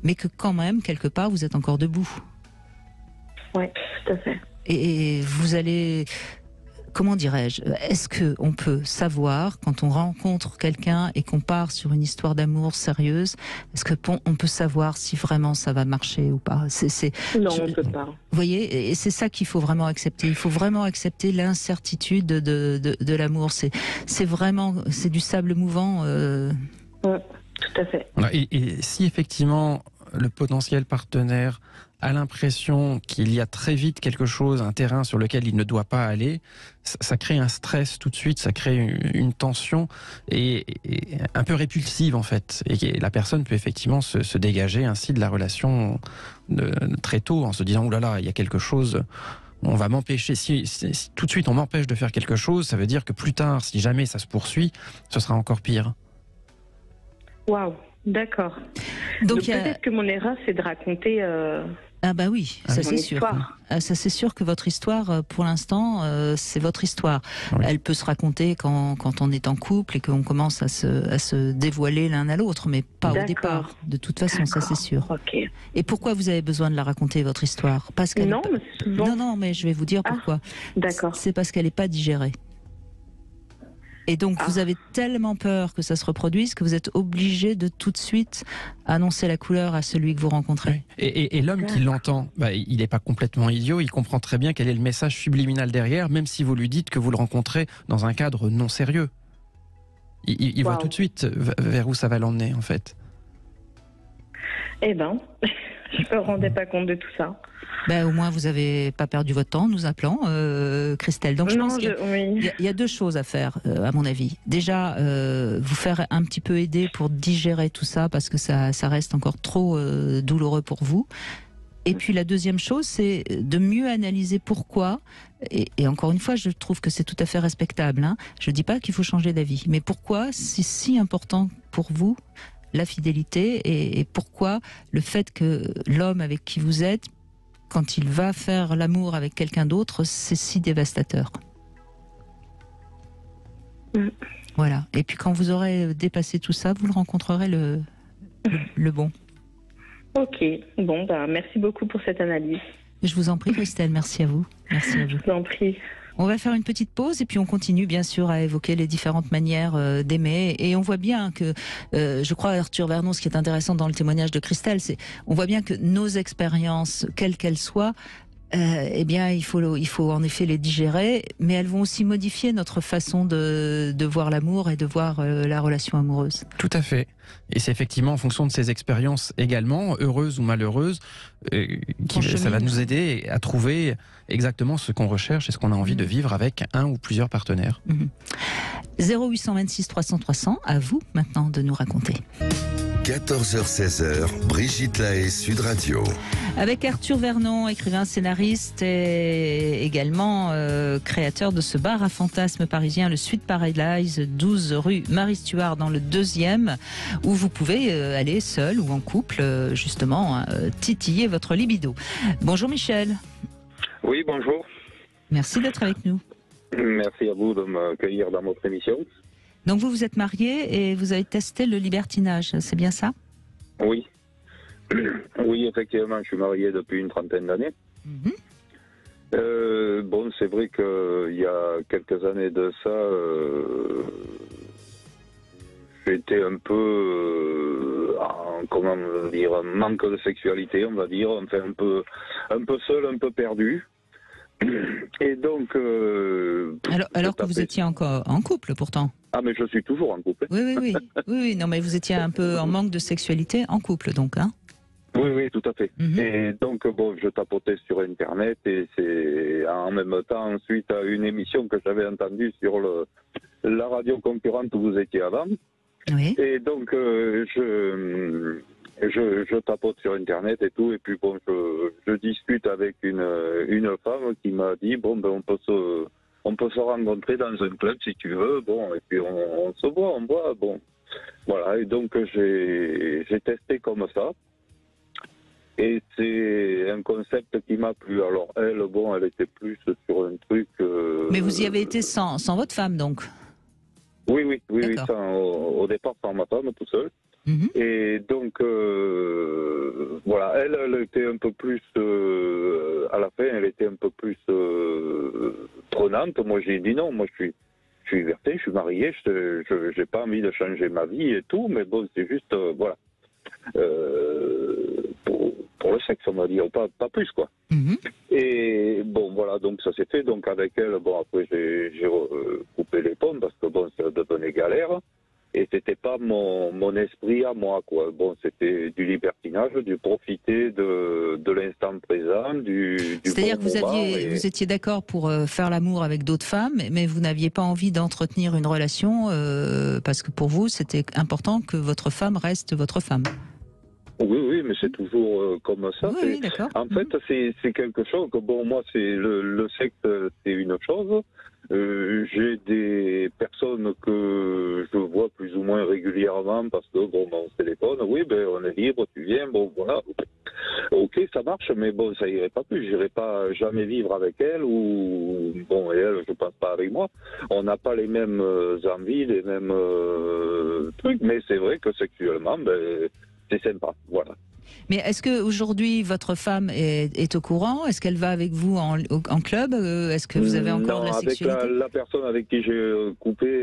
S3: mais que quand même, quelque part, vous êtes encore debout.
S5: Oui, tout à fait.
S3: Et vous allez... Comment dirais-je ? Est-ce qu'on peut savoir, quand on rencontre quelqu'un et qu'on part sur une histoire d'amour sérieuse, est-ce qu'on peut savoir si vraiment ça va marcher ou pas ?
S5: Non, on ne peut pas.
S3: Vous voyez, et c'est ça qu'il faut vraiment accepter. Il faut vraiment accepter l'incertitude de l'amour. C'est du sable mouvant.
S5: Oui, tout à fait.
S4: Et si effectivement le potentiel partenaire a l'impression qu'il y a très vite quelque chose, un terrain sur lequel il ne doit pas aller, ça crée un stress tout de suite, ça crée une tension et un peu répulsive en fait. Et la personne peut effectivement se dégager ainsi de la relation très tôt en se disant « Ouh là là, il y a quelque chose, on va m'empêcher. Si tout de suite on m'empêche de faire quelque chose, ça veut dire que plus tard, si jamais ça se poursuit, ce sera encore pire. »
S5: Waouh, d'accord. Donc peut-être que mon erreur, c'est de raconter...
S3: Ah bah oui, ça c'est sûr.
S5: Histoire.
S3: Ça c'est sûr que votre histoire, pour l'instant, c'est votre histoire. Oui. Elle peut se raconter quand on est en couple et qu'on commence à se dévoiler l'un à l'autre, mais pas au départ. De toute façon, ça c'est sûr.
S5: Okay.
S3: Et pourquoi vous avez besoin de la raconter, votre histoire? Parce qu'elle non, mais je vais vous dire pourquoi.
S5: D'accord.
S3: C'est parce qu'elle n'est pas digérée. Et donc, vous avez tellement peur que ça se reproduise que vous êtes obligé de tout de suite annoncer la couleur à celui que vous rencontrez.
S4: Oui. Et l'homme qui l'entend, il n'est pas complètement idiot, il comprend très bien quel est le message subliminal derrière, même si vous lui dites que vous le rencontrez dans un cadre non sérieux. Il voit tout de suite vers où ça va l'emmener, en fait.
S5: Eh ben, je ne me rendais pas compte de tout ça.
S3: Au moins, vous n'avez pas perdu votre temps en nous appelant, Christelle. Donc, je pense qu'il y a deux choses à faire, à mon avis. Déjà, vous faire un petit peu aider pour digérer tout ça, parce que ça reste encore trop douloureux pour vous. Et puis, la deuxième chose, c'est de mieux analyser pourquoi. Et encore une fois, je trouve que c'est tout à fait respectable. Hein. Je ne dis pas qu'il faut changer d'avis. Mais pourquoi c'est si important pour vous la fidélité et pourquoi le fait que l'homme avec qui vous êtes, quand il va faire l'amour avec quelqu'un d'autre, c'est si dévastateur. Voilà. Et puis quand vous aurez dépassé tout ça, vous le rencontrerez le bon.
S5: Ok. Bon, merci beaucoup pour cette analyse.
S3: Je vous en prie, Christelle. Merci à vous. Merci à vous.
S5: Je vous en prie.
S3: On va faire une petite pause et puis on continue bien sûr à évoquer les différentes manières d'aimer. Et on voit bien que, je crois Arthur Vernon, ce qui est intéressant dans le témoignage de Christelle, c'est on voit bien que nos expériences, quelles qu'elles soient, eh bien il faut en effet les digérer, mais elles vont aussi modifier notre façon de voir l'amour et de voir la relation amoureuse.
S4: Tout à fait. Et c'est effectivement en fonction de ces expériences également, heureuses ou malheureuses, ça va nous aider à trouver exactement ce qu'on recherche et ce qu'on a envie de vivre avec un ou plusieurs partenaires.
S3: 0826 300 300, à vous maintenant de nous raconter.
S2: 14h-16h, Brigitte Lahaie, Sud Radio.
S3: Avec Arthur Vernon, écrivain, scénariste et également créateur de ce bar à fantasmes parisien, le Sweet Paradise, 12 rue Marie-Stuart dans le 2e, où vous pouvez aller seul ou en couple, justement, titiller votre libido. Bonjour Michel.
S8: Oui, bonjour.
S3: Merci d'être avec nous.
S8: Merci à vous de m'accueillir dans votre émission.
S3: Donc vous êtes marié et vous avez testé le libertinage, c'est bien ça?
S8: Oui. Oui, effectivement, je suis marié depuis une trentaine d'années. Bon, c'est vrai qu'il y a quelques années de ça, j'étais un peu, comment dire, un manque de sexualité, on va dire, enfin un peu seul, un peu perdu. Et donc...
S3: alors que vous étiez encore en couple, pourtant.
S8: Ah, mais je suis toujours en couple.
S3: Oui, non, mais vous étiez un peu en manque de sexualité en couple, donc, hein?
S8: Oui, tout à fait. Et donc, bon, je tapotais sur Internet et c'est en même temps, suite à une émission que j'avais entendue sur la radio concurrente où vous étiez avant.
S3: Oui.
S8: Et donc, je tapote sur Internet et tout, et puis bon, je discute avec une femme qui m'a dit, bon, ben, on peut se rencontrer dans un club si tu veux, bon, et puis on se voit, on boit, bon. Voilà, et donc j'ai testé comme ça. Et c'est un concept qui m'a plu. Alors elle, bon, elle était plus sur un truc...
S3: Mais vous y avez été sans votre femme, donc?
S8: Oui, au départ sans ma femme, tout seul. Et donc, voilà, elle était un peu plus, à la fin, elle était un peu plus prenante. Moi, j'ai dit non, moi, je suis libertin, je suis marié, je n'ai pas envie de changer ma vie et tout, mais bon, c'est juste, voilà, pour le sexe, on va dire, pas plus, quoi. Et bon, voilà, donc ça s'est fait. Donc avec elle, bon, après, j'ai coupé les pommes parce que bon, ça devenait galère. Et c'était c'était pas mon esprit à moi, quoi. Bon, c'était du libertinage, du profiter de l'instant présent, du
S3: C'est-à-dire
S8: bon
S3: que
S8: moment,
S3: vous étiez d'accord pour faire l'amour avec d'autres femmes, mais vous n'aviez pas envie d'entretenir une relation parce que pour vous, c'était important que votre femme reste votre femme.
S8: Oui, mais c'est toujours comme ça.
S3: Oui, d'accord.
S8: En fait, c'est quelque chose que, bon, moi, c'est le sexe, c'est une chose. J'ai des personnes que je vois plus ou moins régulièrement parce que, bon, mon téléphone, oui, ben, on est libre, tu viens, bon, voilà. Ok, ça marche, mais bon, ça irait pas plus. J'irai pas jamais vivre avec elle ou, bon, et elle, je pense pas avec moi. On n'a pas les mêmes envies, les mêmes trucs, mais c'est vrai que sexuellement, ben, c'est sympa, voilà.
S3: Mais est-ce qu'aujourd'hui, votre femme est au courant? Est-ce qu'elle va avec vous en club? Est-ce que vous avez encore de la sexualité?
S8: Avec la personne avec qui j'ai coupé,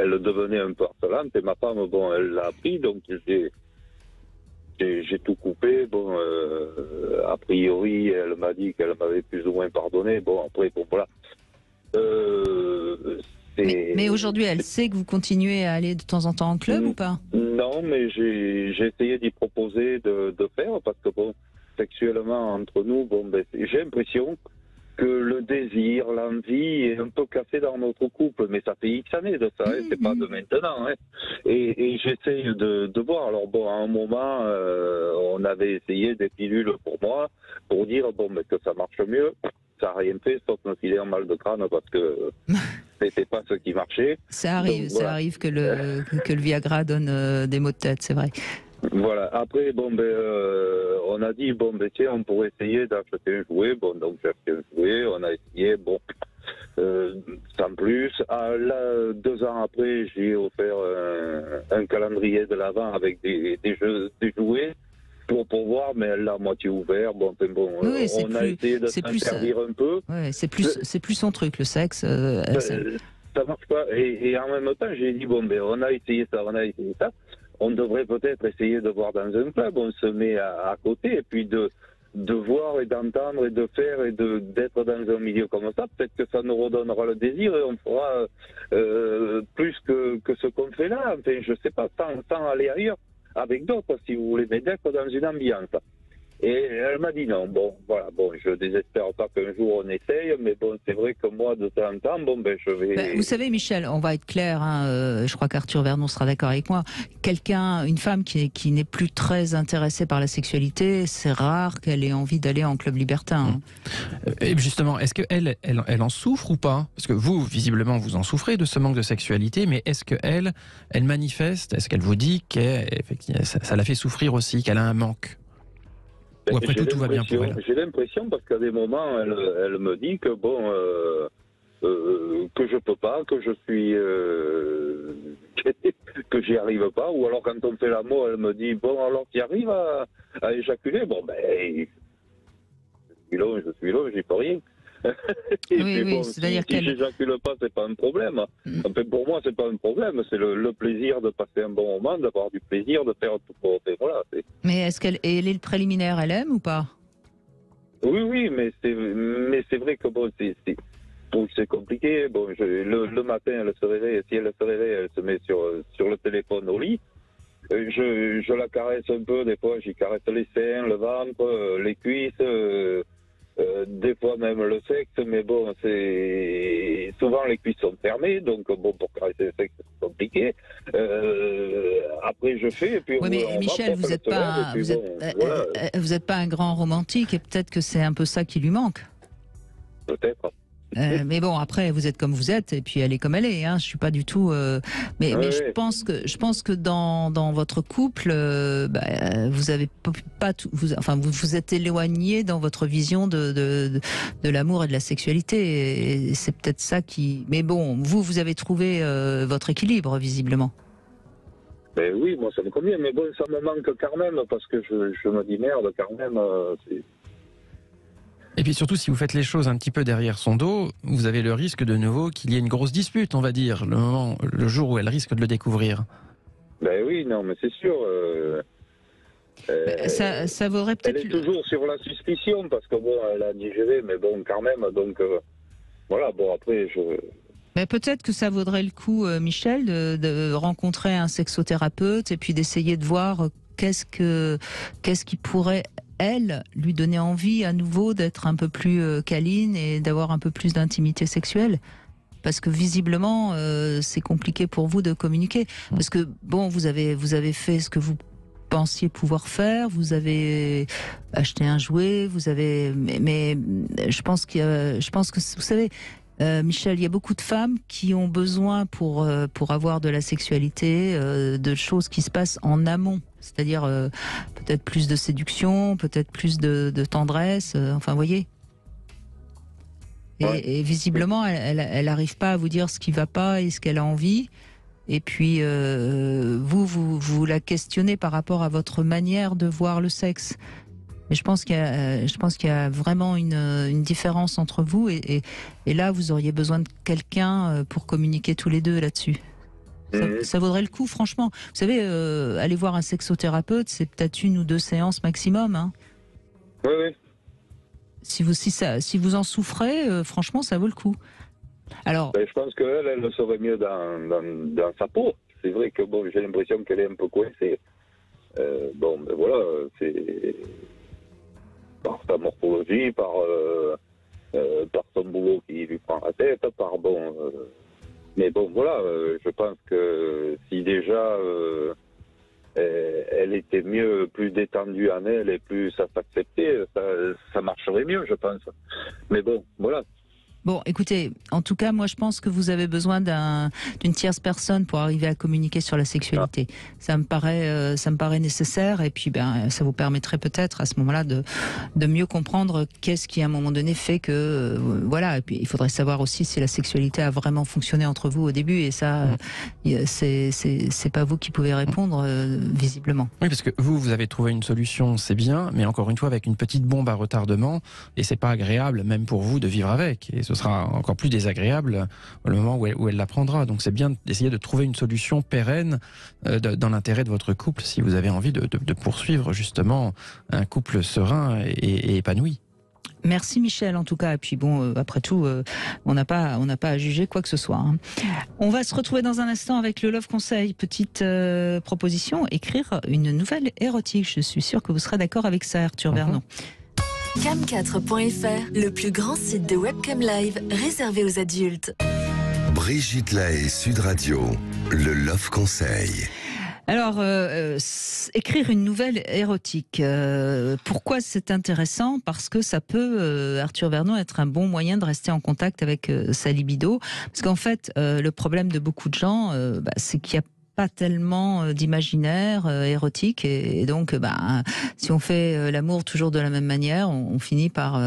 S8: elle devenait un peu harcelante et ma femme, bon, elle l'a appris, donc j'ai tout coupé. Bon, a priori, elle m'a dit qu'elle m'avait plus ou moins pardonné. Bon, après, bon, voilà.
S3: Mais aujourd'hui, elle sait que vous continuez à aller de temps en temps en club ou pas?
S8: Non, mais j'ai essayé d'y proposer de faire parce que, bon, sexuellement, entre nous, bon, ben, j'ai l'impression que le désir, l'envie est un peu cassé dans notre couple, mais ça fait X années de ça, hein, c'est pas de maintenant. Hein. Et j'essaye de voir. Alors bon, à un moment, on avait essayé des pilules pour moi, pour dire bon, mais que ça marche mieux. Ça n'a rien fait, sauf me filer un mal de crâne parce que c'était pas ce qui marchait.
S3: Ça arrive, donc, voilà. Ça arrive que le Viagra donne des maux de tête, c'est vrai.
S8: Voilà. Après, bon, ben, on a dit, bon, ben, tiens, on pourrait essayer d'acheter un jouet. Bon, donc j'ai acheté un jouet, on a essayé, bon, sans plus. Là, 2 ans après, j'ai offert un calendrier de l'Avent avec des jouets pour voir, mais elle l'a à moitié ouvert. Bon, enfin, bon,
S3: oui,
S8: on a essayé de s'interdire un peu.
S3: Ouais, c'est plus son truc, le sexe.
S8: Ça marche pas. Et en même temps, j'ai dit, bon, ben, on a essayé ça. On devrait peut-être essayer de voir dans un club. On se met à côté et puis de voir et d'entendre et de faire et d'être dans un milieu comme ça. Peut-être que ça nous redonnera le désir et on fera plus que ce qu'on fait là. Enfin, je sais pas, sans aller ailleurs avec d'autres, si vous voulez, mais d'être dans une ambiance. Et elle m'a dit non. Bon, voilà, bon, je désespère pas qu'un jour on essaye, mais bon, c'est vrai que moi, de temps en temps, bon, ben, je vais...
S3: Vous savez, Michel, on va être clair, hein, je crois qu'Arthur Vernon sera d'accord avec moi. Une femme qui n'est plus très intéressée par la sexualité, c'est rare qu'elle ait envie d'aller en club libertin. Hein.
S4: Et justement, est-ce qu'elle en souffre ou pas? Parce que vous, visiblement, vous en souffrez de ce manque de sexualité, mais est-ce qu'elle manifeste? Est-ce qu'elle vous dit que ça la fait souffrir aussi, qu'elle a un manque? Ou après tout va bien pour elle?
S8: J'ai l'impression, parce qu'à des moments, elle me dit que bon, que je peux pas, que je suis, que j'y arrive pas. Ou alors quand on fait l'amour, elle me dit bon, alors tu arrives à éjaculer? Bon ben, je suis là, j'y peux rien. Et
S3: oui,
S8: puis bon,
S3: c'est-à-dire
S8: si j'éjacule pas, c'est pas un problème. Enfin, pour moi, c'est pas un problème. C'est le plaisir de passer un bon moment, d'avoir du plaisir, de faire tout pour. Voilà.
S3: Mais est-ce qu'elle est le préliminaire, elle aime ou pas?
S8: Oui, mais c'est vrai que bon, c'est compliqué. Bon, le matin, elle se réveille. Si elle se réveille, elle se met sur le téléphone au lit. Je la caresse un peu. Des fois, j'y caresse les seins, le ventre, les cuisses. Des fois même le sexe, mais bon, souvent les cuisses sont fermées, donc bon, pour caresser le sexe, c'est compliqué. Après, je fais, et puis
S3: oui, mais Michel, vous n'êtes pas un grand romantique, et peut-être que c'est un peu ça qui lui manque.
S8: Peut-être.
S3: Mais bon, après, vous êtes comme vous êtes, et puis elle est comme elle est. Hein. Je suis pas du tout. Mais je pense que dans votre couple, vous avez pas tout. Vous êtes éloigné dans votre vision de l'amour et de la sexualité. Et c'est peut-être ça qui. Mais bon, vous avez trouvé votre équilibre visiblement.
S8: Ben oui, moi ça me convient, mais bon, ça me manque quand même parce que je me dis merde quand même.
S4: Et puis surtout, si vous faites les choses un petit peu derrière son dos, vous avez le risque de nouveau qu'il y ait une grosse dispute, on va dire, le jour où elle risque de le découvrir.
S8: Ben oui, non, mais c'est sûr.
S3: Ça vaudrait peut-être...
S8: Elle est toujours sur la suspicion, parce que bon, elle a digéré, mais bon, quand même, donc... voilà, bon, après,
S3: Mais peut-être que ça vaudrait le coup, Michel, de rencontrer un sexothérapeute et puis d'essayer de voir qu'est-ce qui pourrait, elle, lui donner envie à nouveau d'être un peu plus câline et d'avoir un peu plus d'intimité sexuelle. Parce que visiblement, c'est compliqué pour vous de communiquer. Parce que, bon, vous avez fait ce que vous pensiez pouvoir faire, vous avez acheté un jouet, mais je pense que, vous savez, Michel, il y a beaucoup de femmes qui ont besoin pour avoir de la sexualité, de choses qui se passent en amont. C'est-à-dire peut-être plus de séduction, peut-être plus de tendresse, enfin, vous voyez. Et visiblement, elle n'arrive pas à vous dire ce qui va pas et ce qu'elle a envie. Et puis, vous la questionnez par rapport à votre manière de voir le sexe. Mais je pense qu'il y a vraiment une différence entre vous. Et là, vous auriez besoin de quelqu'un pour communiquer tous les deux là-dessus. Ça vaudrait le coup, franchement. Vous savez, aller voir un sexothérapeute, c'est peut-être 1 ou 2 séances maximum. Hein.
S8: Oui.
S3: Si vous en souffrez, franchement, ça vaut le coup. Alors,
S8: je pense qu'elle, elle serait mieux dans sa peau. C'est vrai que bon, j'ai l'impression qu'elle est un peu coincée. Voilà, c'est par sa morphologie, par son boulot qui lui prend la tête, mais bon, voilà, je pense que si déjà elle était mieux, plus détendue en elle et plus ça s'acceptait, ça marcherait mieux, je pense. Mais bon, voilà.
S3: Bon, écoutez, en tout cas, moi je pense que vous avez besoin d'une tierce personne pour arriver à communiquer sur la sexualité. Ça me paraît nécessaire, et puis ça vous permettrait peut-être à ce moment-là de mieux comprendre qu'est-ce qui à un moment donné fait que voilà. Et puis il faudrait savoir aussi si la sexualité a vraiment fonctionné entre vous au début, et ça c'est pas vous qui pouvez répondre visiblement.
S4: Oui, parce que vous avez trouvé une solution, c'est bien, mais encore une fois avec une petite bombe à retardement, et c'est pas agréable même pour vous de vivre avec. Et ce sera encore plus désagréable au moment où elle l'apprendra. Donc c'est bien d'essayer de trouver une solution pérenne dans l'intérêt de votre couple, si vous avez envie de poursuivre justement un couple serein et épanoui.
S3: Merci Michel en tout cas, et puis bon, après tout, on n'a pas à juger quoi que ce soit. Hein. On va se retrouver dans un instant avec le Love Conseil. Petite proposition, écrire une nouvelle érotique. Je suis sûre que vous serez d'accord avec ça, Arthur Vernon.
S1: Cam4.fr, le plus grand site de webcam live réservé aux adultes.
S2: Brigitte Lahaie, Sud Radio, le Love Conseil.
S3: Alors, écrire une nouvelle érotique, pourquoi c'est intéressant ? Parce que ça peut, Arthur Vernon, être un bon moyen de rester en contact avec sa libido. Parce qu'en fait, le problème de beaucoup de gens, c'est qu'il y a pas tellement d'imaginaire érotique, et donc si on fait l'amour toujours de la même manière, on finit par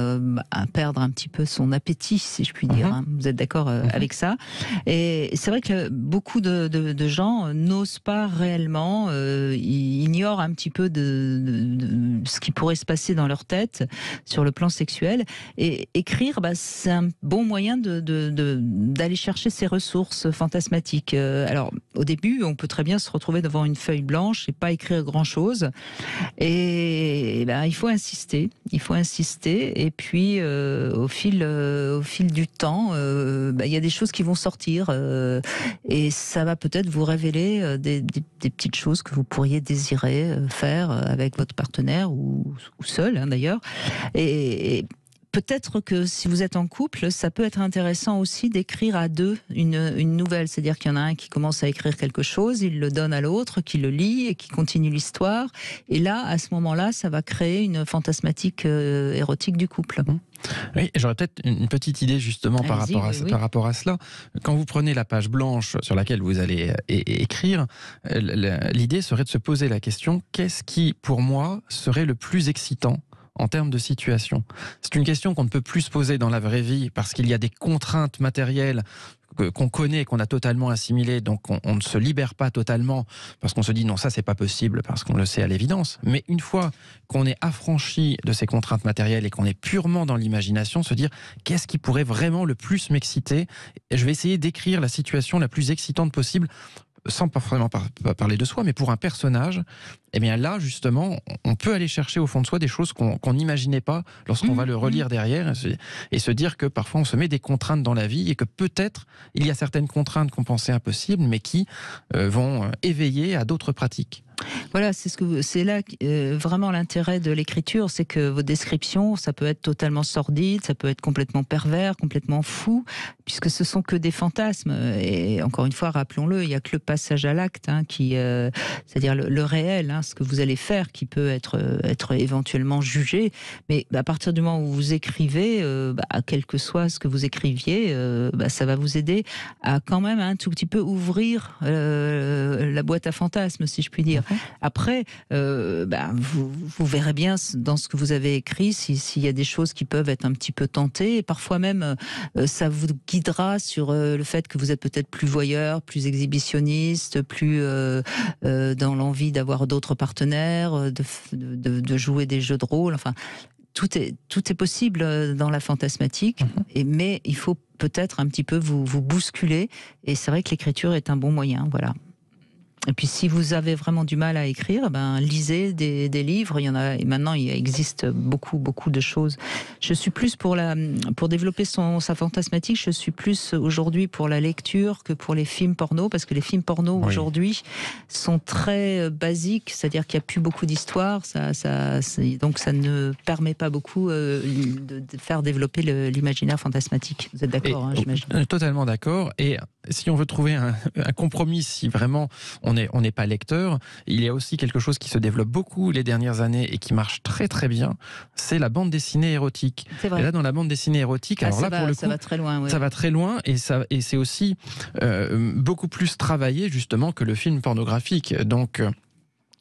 S3: perdre un petit peu son appétit, si je puis dire. Hein. Vous êtes d'accord avec ça ? Et c'est vrai que beaucoup de gens n'osent pas réellement, ils ignorent un petit peu de ce qui pourrait se passer dans leur tête sur le plan sexuel, et écrire, c'est un bon moyen d'aller chercher ces ressources fantasmatiques. Alors au début, on peut très bien se retrouver devant une feuille blanche et pas écrire grand-chose. Et il faut insister. Et puis, au fil du temps, il y a des choses qui vont sortir. Et ça va peut-être vous révéler des petites choses que vous pourriez désirer faire avec votre partenaire ou seul, hein, d'ailleurs. Et peut-être que si vous êtes en couple, ça peut être intéressant aussi d'écrire à deux une nouvelle. C'est-à-dire qu'il y en a un qui commence à écrire quelque chose, il le donne à l'autre, qui le lit et qui continue l'histoire. Et là, à ce moment-là, ça va créer une fantasmatique érotique du couple.
S4: Oui, j'aurais peut-être une petite idée justement par rapport à cela. Quand vous prenez la page blanche sur laquelle vous allez écrire, l'idée serait de se poser la question, qu'est-ce qui, pour moi, serait le plus excitant en termes de situation? C'est une question qu'on ne peut plus se poser dans la vraie vie parce qu'il y a des contraintes matérielles qu'on connaît, qu'on a totalement assimilées, donc on ne se libère pas totalement parce qu'on se dit non, ça c'est pas possible, parce qu'on le sait à l'évidence. Mais une fois qu'on est affranchi de ces contraintes matérielles et qu'on est purement dans l'imagination, se dire qu'est-ce qui pourrait vraiment le plus m'exciter, et je vais essayer d'écrire la situation la plus excitante possible. sans pas forcément parler de soi, mais pour un personnage, eh bien là, justement, on peut aller chercher au fond de soi des choses qu'on n'imaginait pas lorsqu'on va le relire derrière et se dire que parfois on se met des contraintes dans la vie et que peut-être il y a certaines contraintes qu'on pensait impossibles, mais qui vont éveiller à d'autres pratiques.
S3: Voilà, c'est là vraiment l'intérêt de l'écriture, c'est que vos descriptions, ça peut être totalement sordide, ça peut être complètement pervers, complètement fou, puisque ce sont que des fantasmes. Et encore une fois, rappelons-le, il n'y a que le passage à l'acte, c'est-à-dire le réel, ce que vous allez faire, qui peut être éventuellement jugé. Mais à partir du moment où vous écrivez, quel que soit ce que vous écriviez, ça va vous aider à quand même un tout petit peu ouvrir la boîte à fantasmes, si je puis dire. Après, vous verrez bien dans ce que vous avez écrit s'il y a des choses qui peuvent être un petit peu tentées. Et parfois même, ça vous guidera sur le fait que vous êtes peut-être plus voyeur, plus exhibitionniste, plus dans l'envie d'avoir d'autres partenaires, de jouer des jeux de rôle. Enfin, tout est possible dans la fantasmatique, mais il faut peut-être un petit peu vous bousculer. Et c'est vrai que l'écriture est un bon moyen, voilà. Et puis si vous avez vraiment du mal à écrire, lisez des livres. Il y en a, et maintenant il existe beaucoup de choses. Je suis plus pour développer sa fantasmatique. Je suis plus aujourd'hui pour la lecture que pour les films porno, parce que les films porno aujourd'hui sont très basiques, c'est-à-dire qu'il n'y a plus beaucoup d'histoire. Donc ça ne permet pas beaucoup de faire développer l'imaginaire fantasmatique. Vous êtes d'accord, j'imagine.
S4: Totalement d'accord. Et si on veut trouver un compromis, si vraiment on n'est pas lecteur, il y a aussi quelque chose qui se développe beaucoup les dernières années et qui marche très très bien, c'est la bande dessinée érotique.
S3: C'est vrai.
S4: Et là, dans la bande dessinée érotique,
S3: pour le coup, ça va très loin. Ouais.
S4: Ça va très loin et c'est aussi beaucoup plus travaillé justement que le film pornographique. Donc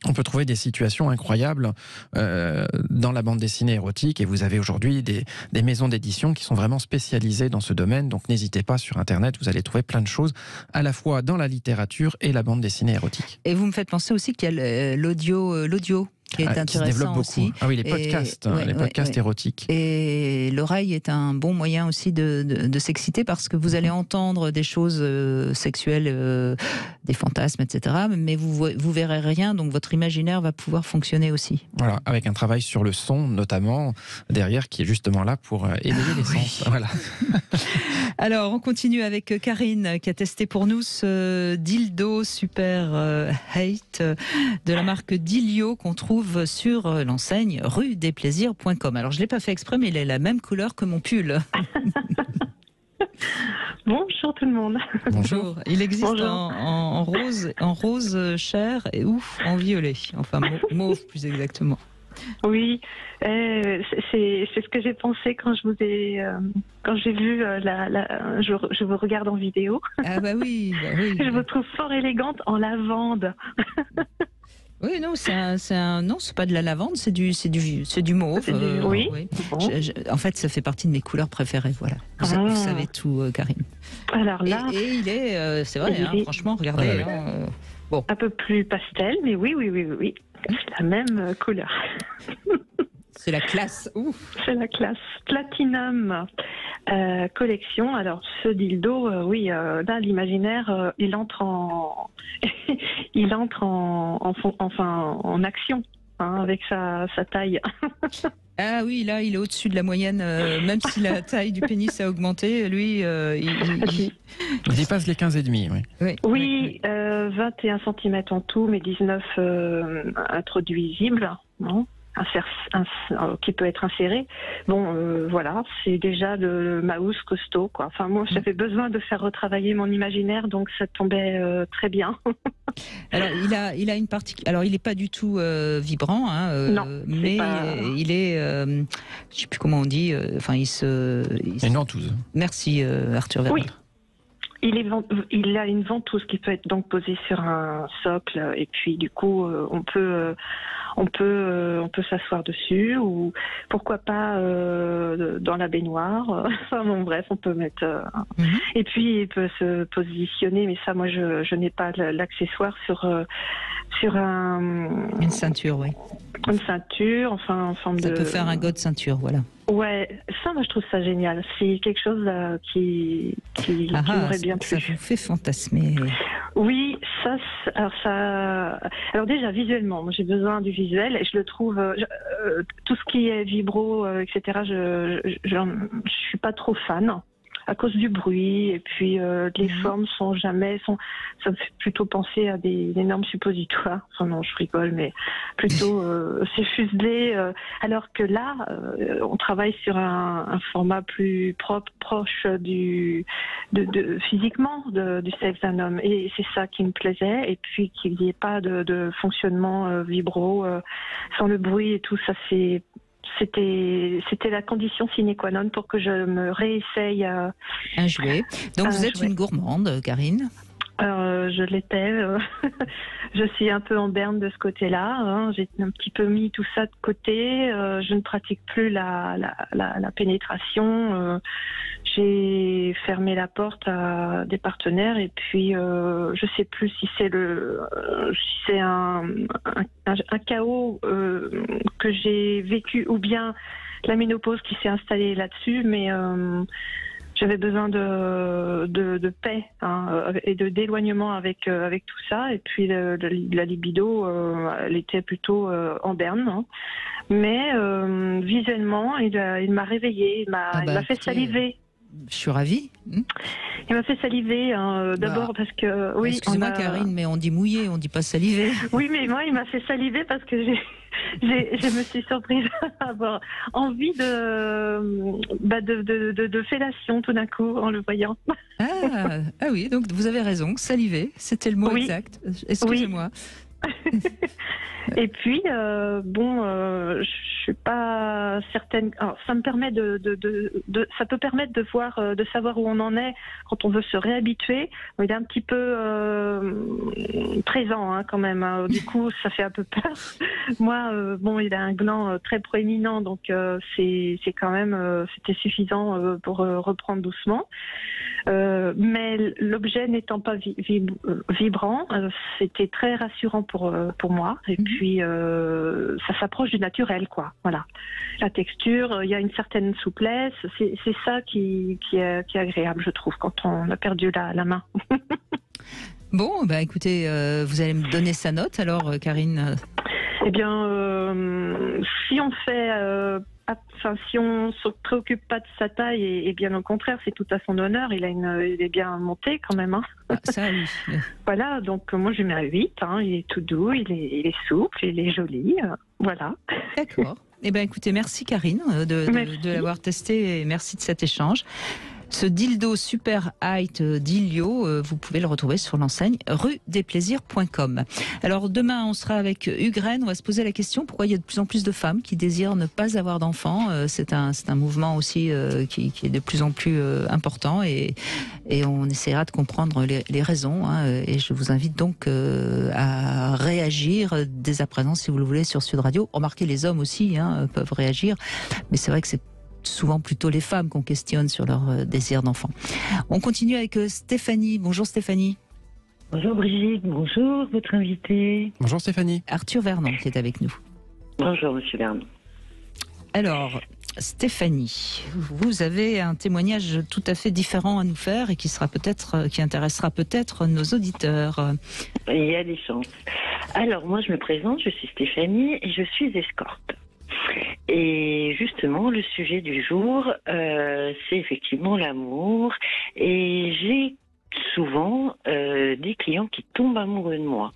S4: on peut trouver des situations incroyables dans la bande dessinée érotique, et vous avez aujourd'hui des maisons d'édition qui sont vraiment spécialisées dans ce domaine, donc n'hésitez pas, sur Internet, vous allez trouver plein de choses, à la fois dans la littérature et la bande dessinée érotique.
S3: Et vous me faites penser aussi qu'il y a l'audio qui est intéressant
S4: qui se développe beaucoup.
S3: aussi.
S4: Ah oui, les podcasts, podcasts érotiques.
S3: Et l'oreille est un bon moyen aussi de s'exciter, parce que vous allez entendre des choses sexuelles, des fantasmes, etc. Mais vous verrez rien, donc votre imaginaire va pouvoir fonctionner aussi.
S4: Voilà, avec un travail sur le son, notamment, derrière, qui est justement là pour éveiller les sens. Voilà.
S3: Alors, on continue avec Karine, qui a testé pour nous ce dildo super hate de la marque Dilio, qu'on trouve sur l'enseigne ruedesplaisirs.com. Alors, je ne l'ai pas fait exprès, mais il est la même couleur que mon pull.
S7: Bonjour tout le monde.
S3: Bonjour. Il existe en rose chair ou en violet, enfin mauve plus exactement.
S7: Oui, c'est ce que j'ai pensé quand quand j'ai vu je vous regarde en vidéo.
S3: Ah bah oui.
S7: Je vous trouve fort élégante en lavande.
S3: Oui, non, c'est pas de la lavande, c'est du mauve.
S7: Oui.
S3: Bon. En fait, ça fait partie de mes couleurs préférées, voilà. Vous savez tout, Karine.
S7: Alors là,
S3: et il est, c'est vrai, franchement, regardez. Bon.
S7: Un peu plus pastel, mais oui. C'est la même couleur.
S3: C'est la classe.
S7: C'est la classe. Platinum collection. Alors ce dildo, là l'imaginaire, il entre en action, avec sa taille.
S3: Ah oui, là il est au-dessus de la moyenne, même si la taille du pénis a augmenté, lui il
S4: dépasse les 15,5.
S7: Oui. 21 cm en tout, mais 19 introduisibles, non, qui peut être inséré. Bon, voilà, c'est déjà le mouse costaud, quoi. Enfin, moi, j'avais besoin de faire retravailler mon imaginaire, donc ça tombait très bien.
S3: Alors, il a une partie. Alors, il n'est pas du tout vibrant,
S7: non,
S3: mais il est. Je ne sais plus comment on dit. Enfin,
S4: une ventouse.
S3: Merci, Arthur Vernon.
S7: Oui. Il a une ventouse qui peut être donc posée sur un socle, et puis du coup on peut s'asseoir dessus, ou pourquoi pas dans la baignoire. Enfin bon, bref, on peut mettre. Et puis il peut se positionner, mais ça, moi je n'ai pas l'accessoire sur
S3: une ceinture, oui.
S7: Une ceinture, enfin en forme de.
S3: Ça peut faire un go de ceinture, voilà.
S7: Ouais, ça, moi je trouve ça génial. C'est quelque chose qui m'aurait bien plu.
S3: Ça vous fait fantasmer.
S7: Oui, alors déjà visuellement, moi j'ai besoin du visuel et je le trouve tout ce qui est vibro, etc. Je suis pas trop fan à cause du bruit et puis les formes ça me fait plutôt penser à des énormes suppositoires. Enfin non, je rigole, mais plutôt c'est fuselé. Alors que là, on travaille sur un format plus propre, proche physiquement du sexe d'un homme, et c'est ça qui me plaisait. Et puis qu'il n'y ait pas de fonctionnement vibro sans le bruit et tout ça, c'était la condition sine qua non pour que je me réessaye à
S3: jouer. Donc vous êtes une gourmande, Karine?
S7: Je l'étais. Je suis un peu en berne de ce côté-là. Hein. J'ai un petit peu mis tout ça de côté. Je ne pratique plus la pénétration. J'ai fermé la porte à des partenaires et puis je sais plus si c'est un chaos que j'ai vécu ou bien la ménopause qui s'est installée là-dessus, mais j'avais besoin de paix et d'éloignement avec tout ça. Et puis la libido, elle était plutôt en berne. Hein. Mais visuellement, il m'a réveillée, il m'a fait saliver.
S3: Je suis ravie.
S7: Il m'a fait saliver, d'abord parce que... Oui,
S3: excusez-moi Karine, mais on dit mouiller, on dit pas saliver.
S7: Oui, mais moi, il m'a fait saliver parce que je me suis surprise à avoir envie de fellation tout d'un coup en le voyant.
S3: Ah oui, donc vous avez raison, saliver, c'était le mot exact. Excusez-moi.
S7: Et puis je suis pas certaine. Alors, ça me permet ça peut permettre de voir, de savoir où on en est quand on veut se réhabituer. Il est un petit peu présent quand même. Hein. Du coup, ça fait un peu peur. Moi, il a un gland très proéminent, donc c'est quand même c'était suffisant pour reprendre doucement. Mais l'objet n'étant pas vibrant, c'était très rassurant pour moi. Et puis ça s'approche du naturel, quoi. Voilà. La texture, il y a une certaine souplesse. C'est ça qui est agréable, je trouve, quand on a perdu la main.
S3: Bon, écoutez, vous allez me donner sa note alors, Karine.
S7: Eh bien, si on fait... si on se préoccupe pas de sa taille, et bien au contraire, c'est tout à son honneur. Il est bien monté quand même. Hein.
S3: Ça, oui.
S7: Voilà, donc moi je mets à 8. Hein, il est tout doux, il est souple, il est joli. Voilà.
S3: D'accord. Eh bien, écoutez, merci Karine de l'avoir testé et merci de cet échange. Ce dildo Super Height d'Ilio, vous pouvez le retrouver sur l'enseigne ruedesplaisirs.com. Alors demain, on sera avec Ugraine. On va se poser la question pourquoi il y a de plus en plus de femmes qui désirent ne pas avoir d'enfants. C'est un mouvement aussi qui est de plus en plus important et on essaiera de comprendre les raisons. Et je vous invite donc à réagir dès à présent, si vous le voulez, sur Sud Radio. Remarquez, les hommes aussi peuvent réagir, mais c'est vrai que c'est souvent plutôt les femmes qu'on questionne sur leur désir d'enfant. On continue avec Stéphanie. Bonjour Stéphanie.
S9: Bonjour Brigitte, bonjour votre invité.
S4: Bonjour Stéphanie.
S3: Arthur Vernon qui est avec nous.
S9: Bonjour Monsieur Vernon.
S3: Alors Stéphanie, vous avez un témoignage tout à fait différent à nous faire et qui intéressera peut-être nos auditeurs.
S9: Il y a des chances. Alors moi je me présente, je suis Stéphanie et je suis escorte. Et justement, le sujet du jour, c'est effectivement l'amour. Et j'ai souvent des clients qui tombent amoureux de moi.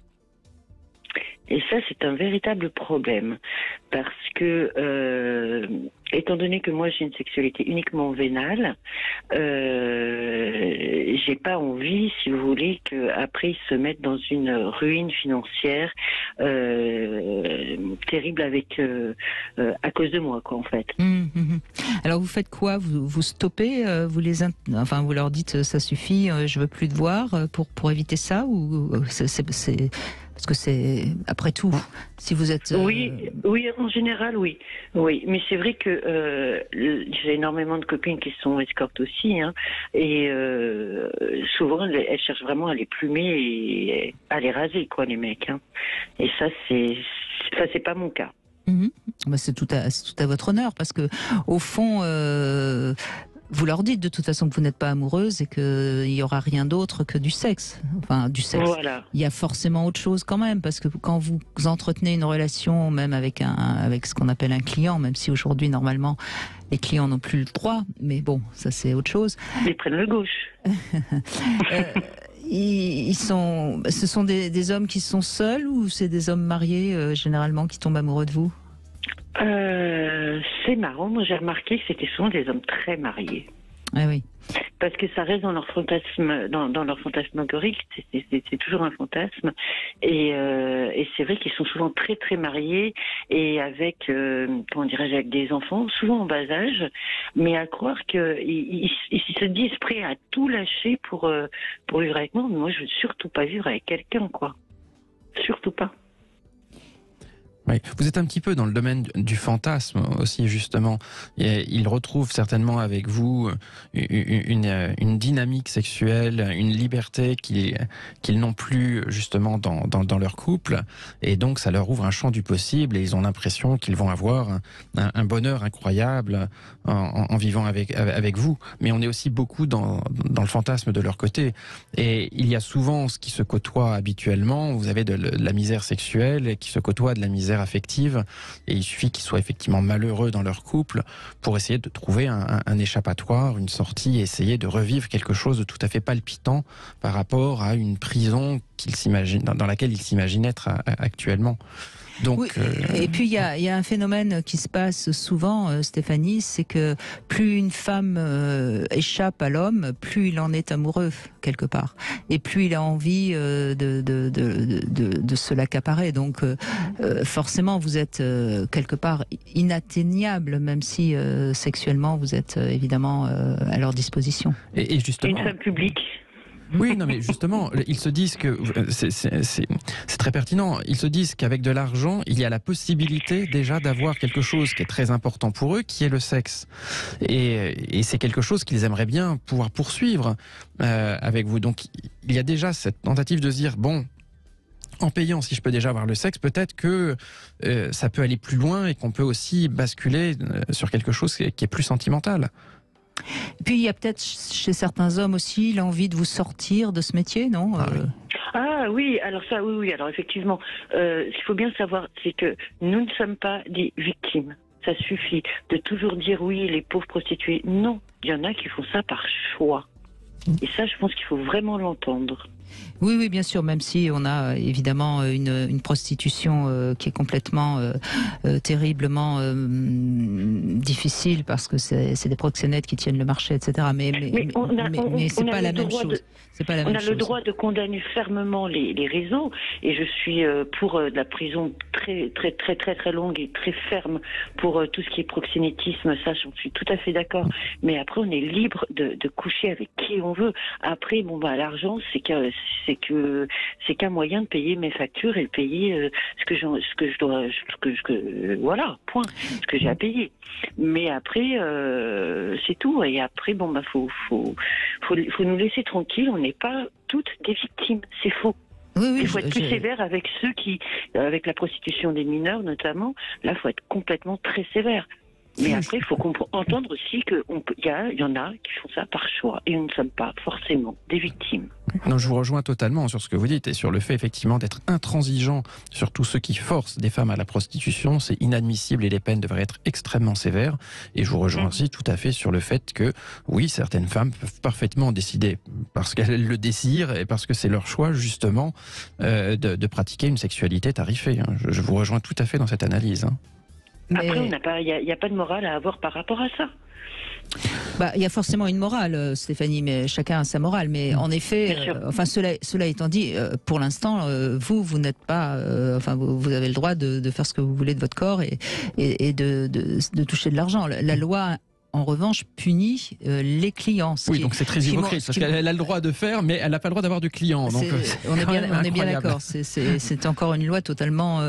S9: Et ça, c'est un véritable problème. Parce que, étant donné que moi, j'ai une sexualité uniquement vénale, j'ai pas envie, si vous voulez, qu'après, ils se mettent dans une ruine financière terrible à cause de moi, quoi, en fait.
S3: Alors, vous faites quoi ? Vous stoppez vous leur dites, ça suffit, je veux plus te voir, pour éviter ça ? Ou c'est... Parce que c'est, après tout, si vous êtes...
S9: Oui, en général, oui. Oui, mais c'est vrai que j'ai énormément de copines qui sont escortes aussi, et souvent, elles cherchent vraiment à les plumer et à les raser, quoi, les mecs. Et ça, c'est pas mon cas.
S3: C'est tout à votre honneur, parce que, au fond... vous leur dites de toute façon que vous n'êtes pas amoureuse et qu'il n'y aura rien d'autre que du sexe. Enfin, du sexe.
S9: Voilà.
S3: Il y a forcément autre chose quand même, parce que quand vous entretenez une relation, même avec ce qu'on appelle un client, même si aujourd'hui, normalement, les clients n'ont plus le droit, mais bon, ça c'est autre chose.
S9: Ils prennent le gauche.
S3: Ce sont des hommes qui sont seuls ou c'est des hommes mariés généralement qui tombent amoureux de vous?
S9: C'est marrant, moi j'ai remarqué que c'était souvent des hommes très mariés.
S3: Ah oui.
S9: Parce que ça reste dans leur fantasme, dans leur fantasmagorique, c'est toujours un fantasme. Et c'est vrai qu'ils sont souvent très très mariés et avec, comment dirais-je, avec des enfants, souvent en bas âge, mais à croire qu'ils se disent prêts à tout lâcher pour vivre avec moi. Mais moi, je veux surtout pas vivre avec quelqu'un, quoi. Surtout pas.
S4: Oui. Vous êtes un petit peu dans le domaine du fantasme aussi, justement. Il retrouve certainement avec vous une dynamique sexuelle, une liberté qu'ils n'ont plus justement dans leur couple. Et donc, ça leur ouvre un champ du possible et ils ont l'impression qu'ils vont avoir un bonheur incroyable en vivant avec vous. Mais on est aussi beaucoup dans le fantasme de leur côté. Et il y a souvent ce qui se côtoie habituellement. Vous avez de la misère sexuelle qui se côtoie de la misère affective, et il suffit qu'ils soient effectivement malheureux dans leur couple pour essayer de trouver un échappatoire, une sortie, et essayer de revivre quelque chose de tout à fait palpitant par rapport à une prison dans laquelle ils s'imaginent être actuellement. Donc,
S3: oui. Et puis il y a un phénomène qui se passe souvent, Stéphanie, c'est que plus une femme échappe à l'homme, plus il en est amoureux quelque part, et plus il a envie de se l'accaparer. Donc forcément, vous êtes quelque part inatteignable, même si sexuellement vous êtes évidemment à leur disposition.
S4: Et justement,
S9: une femme publique.
S4: Oui, non, mais justement, ils se disent que c'est très pertinent. Ils se disent qu'avec de l'argent, il y a la possibilité déjà d'avoir quelque chose qui est très important pour eux, qui est le sexe. Et c'est quelque chose qu'ils aimeraient bien pouvoir poursuivre avec vous. Donc, il y a déjà cette tentative de se dire, bon, en payant, si je peux déjà avoir le sexe, peut-être que ça peut aller plus loin et qu'on peut aussi basculer sur quelque chose qui est plus sentimental.
S3: Et puis il y a peut-être chez certains hommes aussi l'envie de vous sortir de ce métier, non?
S9: Ah oui, alors ça, oui, alors effectivement, ce qu'il faut bien savoir, c'est que nous ne sommes pas des victimes. Ça suffit de toujours dire oui, les pauvres prostituées. Non, il y en a qui font ça par choix. Et ça, je pense qu'il faut vraiment l'entendre.
S3: Oui, bien sûr, même si on a évidemment une prostitution qui est complètement terriblement difficile parce que c'est des proxénètes qui tiennent le marché, etc. Mais c'est pas la même chose.
S9: On a le droit de condamner fermement les réseaux, et je suis pour de la prison très très très très très longue et très ferme pour tout ce qui est proxénétisme. Ça, j'en suis tout à fait d'accord. Mais après, on est libre de coucher avec qui on veut. Après, l'argent, c'est qu'un moyen de payer mes factures et de payer voilà, point, ce que j'ai à payer. Mais après, c'est tout. Et après, faut nous laisser tranquilles. On n'est pas toutes des victimes. C'est faux.
S3: Oui,
S9: il faut être plus sévère avec ceux qui, avec la prostitution des mineurs notamment. Là, il faut être complètement très sévère. Mais après, il faut entendre aussi qu'il y en a qui font ça par choix, et nous ne sommes pas forcément des victimes.
S4: Non, je vous rejoins totalement sur ce que vous dites et sur le fait effectivement d'être intransigeant sur tous ceux qui forcent des femmes à la prostitution. C'est inadmissible et les peines devraient être extrêmement sévères. Et je vous rejoins aussi tout à fait sur le fait que oui, certaines femmes peuvent parfaitement décider parce qu'elles le désirent et parce que c'est leur choix justement de pratiquer une sexualité tarifée. Je vous rejoins tout à fait dans cette analyse.
S9: Après, il n'y a pas de morale à avoir par rapport à ça.
S3: Il y a forcément une morale, Stéphanie, mais chacun a sa morale. Mais en effet, cela étant dit, pour l'instant, vous n'êtes pas, vous avez le droit de faire ce que vous voulez de votre corps et de toucher de l'argent. La loi, en revanche, punit les clients.
S4: Oui, donc c'est très hypocrite, parce qu'elle a le droit de faire, mais elle n'a pas le droit d'avoir de clients. Donc
S3: on est bien d'accord. C'est encore une loi totalement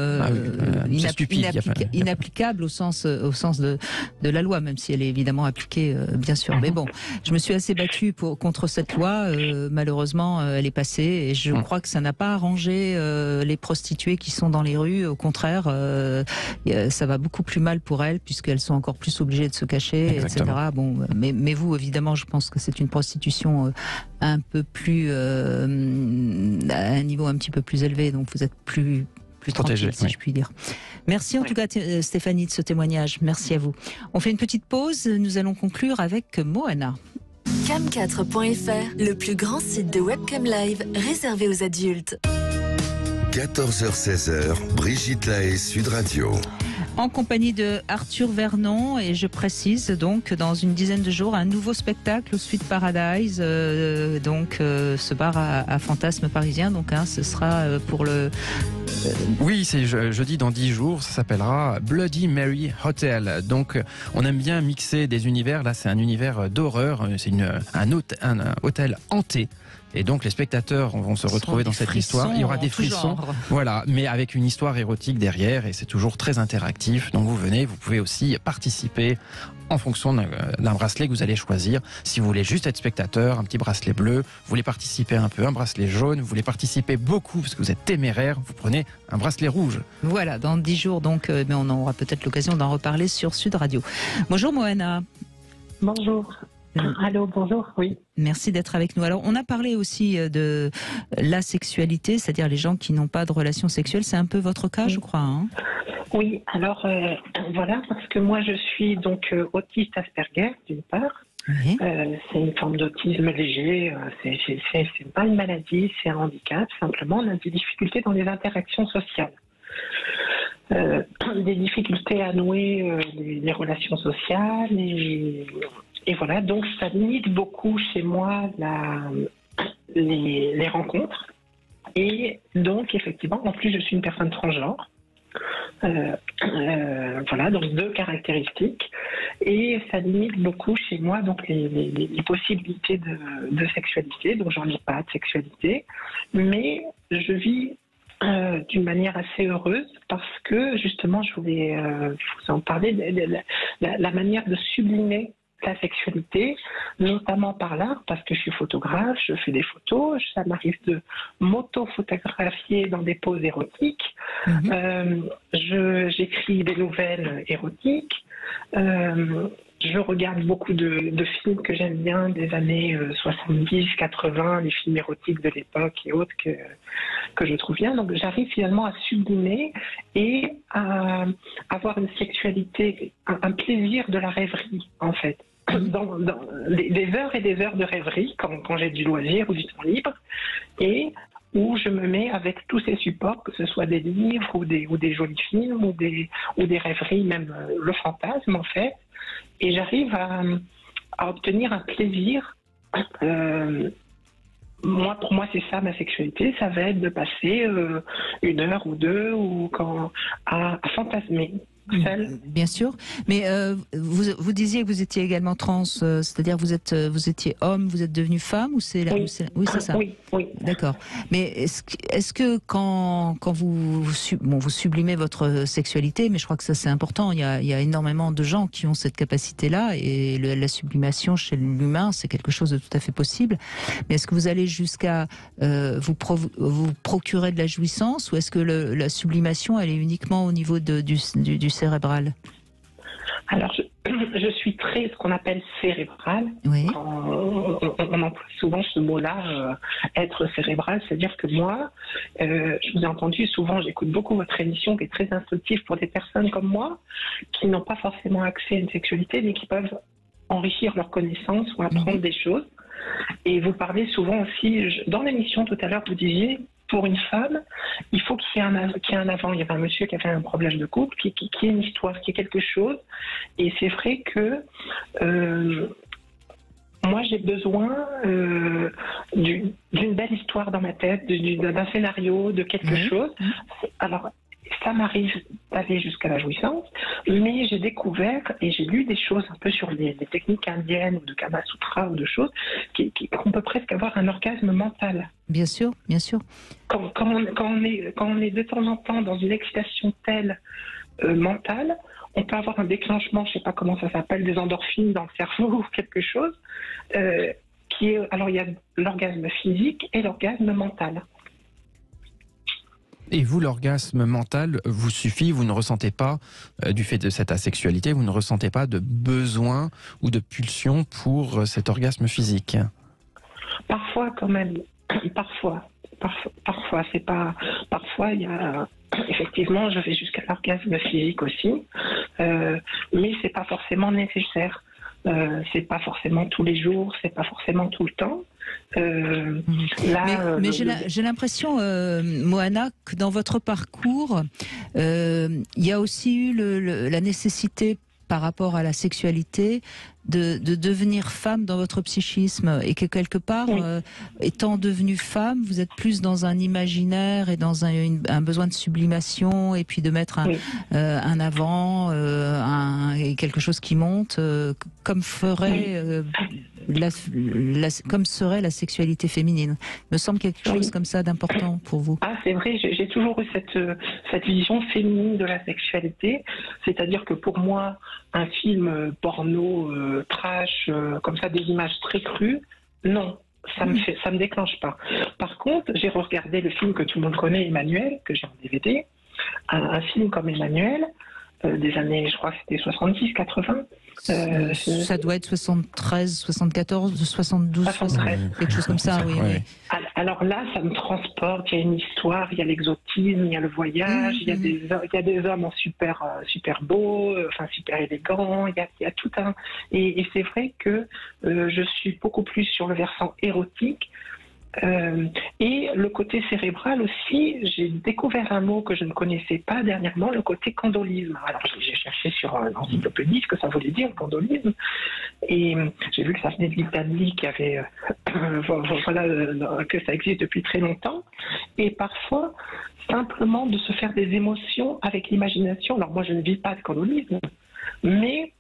S3: inapplicable au sens de la loi, même si elle est évidemment appliquée, bien sûr. Mais bon, je me suis assez battue contre cette loi. Malheureusement, elle est passée, et je crois que ça n'a pas arrangé les prostituées qui sont dans les rues. Au contraire, ça va beaucoup plus mal pour elles, puisqu'elles sont encore plus obligées de se cacher, etc.
S4: Exactement.
S3: Bon, mais vous, évidemment, je pense que c'est une prostitution un peu plus à un niveau un petit peu plus élevé, donc vous êtes plus
S4: protégé,
S3: tranquille, si je puis dire. Merci en tout cas, Stéphanie, de ce témoignage. Merci à vous. On fait une petite pause. Nous allons conclure avec Moana.
S1: Cam4.fr, le plus grand site de webcam live réservé aux adultes.
S2: 14h-16h, Brigitte Lahaie, Sud Radio.
S3: En compagnie de Arthur Vernon, et je précise donc dans une dizaine de jours un nouveau spectacle au Sweet Paradise, ce bar à fantasmes parisien. Donc ce sera pour le.
S4: Oui, c'est jeudi dans 10 jours, ça s'appellera Bloody Mary Hotel. Donc on aime bien mixer des univers, là c'est un univers d'horreur, c'est un hôtel hanté. Et donc les spectateurs vont se retrouver dans cette histoire. Il y aura des frissons, voilà, mais avec une histoire érotique derrière, et c'est toujours très interactif. Donc vous venez, vous pouvez aussi participer en fonction d'un bracelet que vous allez choisir. Si vous voulez juste être spectateur, un petit bracelet bleu, vous voulez participer un peu, un bracelet jaune, vous voulez participer beaucoup parce que vous êtes téméraire, vous prenez un bracelet rouge. Voilà,
S3: dans 10 jours donc, mais on aura peut-être l'occasion d'en reparler sur Sud Radio. Bonjour Moana.
S10: Bonjour. Allô, bonjour, oui.
S3: Merci d'être avec nous. Alors, on a parlé aussi de la sexualité, c'est-à-dire les gens qui n'ont pas de relations sexuelles. C'est un peu votre cas, je crois. Hein.
S10: Oui, alors voilà, parce que moi je suis donc autiste Asperger, d'une part. Oui. C'est une forme d'autisme léger, c'est pas une maladie, c'est un handicap. Simplement, on a des difficultés dans les interactions sociales. Des difficultés à nouer les relations sociales et voilà, donc ça limite beaucoup chez moi les rencontres. Et donc, effectivement, en plus, je suis une personne transgenre. Voilà, donc 2 caractéristiques. Et ça limite beaucoup chez moi donc les possibilités de sexualité. Donc, j'en ai pas de sexualité. Mais je vis d'une manière assez heureuse parce que, justement, je voulais vous en parler, la manière de sublimer la sexualité, notamment par l'art, parce que je suis photographe, je fais des photos, ça m'arrive de m'auto-photographier dans des poses érotiques, j'écris des nouvelles érotiques, je regarde beaucoup de films que j'aime bien des années 70, 80, les films érotiques de l'époque et autres que je trouve bien. Donc j'arrive finalement à sublimer et à avoir une sexualité, un plaisir de la rêverie en fait. Dans des heures et des heures de rêverie quand j'ai du loisir ou du temps libre et où je me mets avec tous ces supports, que ce soit des livres ou des jolis films ou des rêveries, même le fantasme en fait, et j'arrive à obtenir un plaisir. Pour moi, c'est ça ma sexualité, ça va être de passer 1 heure ou 2 ou à fantasmer. Seule.
S3: Bien sûr, mais vous disiez que vous étiez également trans, c'est-à-dire vous étiez homme, vous êtes devenu femme ou c'est
S10: oui.
S3: Oui, c'est ça.
S10: Oui.
S3: D'accord. Mais est-ce que quand vous sublimez votre sexualité, mais je crois que ça c'est important, il y a énormément de gens qui ont cette capacité-là et la sublimation chez l'humain c'est quelque chose de tout à fait possible. Mais est-ce que vous allez jusqu'à vous procurer de la jouissance ou est-ce que la sublimation elle est uniquement au niveau du cérébral?
S10: Alors, je suis très ce qu'on appelle cérébral.
S3: Oui.
S10: On emploie souvent ce mot-là, être cérébral, c'est-à-dire que moi, je vous ai entendu souvent, j'écoute beaucoup votre émission qui est très instructive pour des personnes comme moi, qui n'ont pas forcément accès à une sexualité, mais qui peuvent enrichir leurs connaissances ou apprendre des choses. Et vous parlez souvent aussi, dans l'émission tout à l'heure, vous disiez, pour une femme, il faut qu'il y ait un avant. Il y avait un monsieur qui avait un problème de couple, qui ait une histoire, qui ait quelque chose. Et c'est vrai que moi, j'ai besoin d'une belle histoire dans ma tête, d'un scénario, de quelque chose. Alors, ça m'arrive d'aller jusqu'à la jouissance, mais j'ai découvert et j'ai lu des choses un peu sur les techniques indiennes ou de Kama Sutra ou de choses qu'on peut presque avoir un orgasme mental.
S3: Bien sûr, bien sûr.
S10: Quand on est de temps en temps dans une excitation telle mentale, on peut avoir un déclenchement, je ne sais pas comment ça s'appelle, des endorphines dans le cerveau ou quelque chose, alors il y a l'orgasme physique et l'orgasme mental.
S4: Et vous, l'orgasme mental vous suffit, vous ne ressentez pas, du fait de cette asexualité, vous ne ressentez pas de besoin ou de pulsion pour cet orgasme physique?
S10: Parfois, quand même. Parfois, c'est pas. Parfois, il y a. Effectivement, je vais jusqu'à l'orgasme physique aussi, mais c'est pas forcément nécessaire. C'est pas forcément tous les jours, c'est pas forcément tout le temps.
S3: Mais j'ai l'impression, Moana, que dans votre parcours, il y a aussi eu la nécessité par rapport à la sexualité de devenir femme dans votre psychisme, et que quelque part, étant devenue femme, vous êtes plus dans un imaginaire et dans un besoin de sublimation, et puis de mettre un avant, et quelque chose qui monte, comme ferait comme serait la sexualité féminine. Il me semble quelque chose comme ça d'important pour vous.
S10: Ah, c'est vrai, j'ai toujours eu cette vision féminine de la sexualité, c'est-à-dire que pour moi, un film porno trash, comme ça, des images très crues, non, ça me déclenche pas. Par contre, j'ai regardé le film que tout le monde connaît, Emmanuel, que j'ai en DVD, un film comme Emmanuel, des années, je crois que c'était 70, 80.
S3: Ça doit être 73, 74, 72,
S10: 73.
S3: Quelque chose comme ça, oui.
S10: Alors là, ça me transporte, il y a une histoire, il y a l'exotisme, il y a le voyage, il y a des hommes en super beaux, enfin super élégants, il y a tout un... Et c'est vrai que je suis beaucoup plus sur le versant érotique. Et le côté cérébral aussi, j'ai découvert un mot que je ne connaissais pas dernièrement, le côté candolisme. Alors j'ai cherché sur l'encyclopédie ce que ça voulait dire, le candolisme, et j'ai vu que ça venait de l'Italie, qu'il y avait, que ça existe depuis très longtemps, et parfois simplement de se faire des émotions avec l'imagination. Alors moi je ne vis pas de candolisme, mais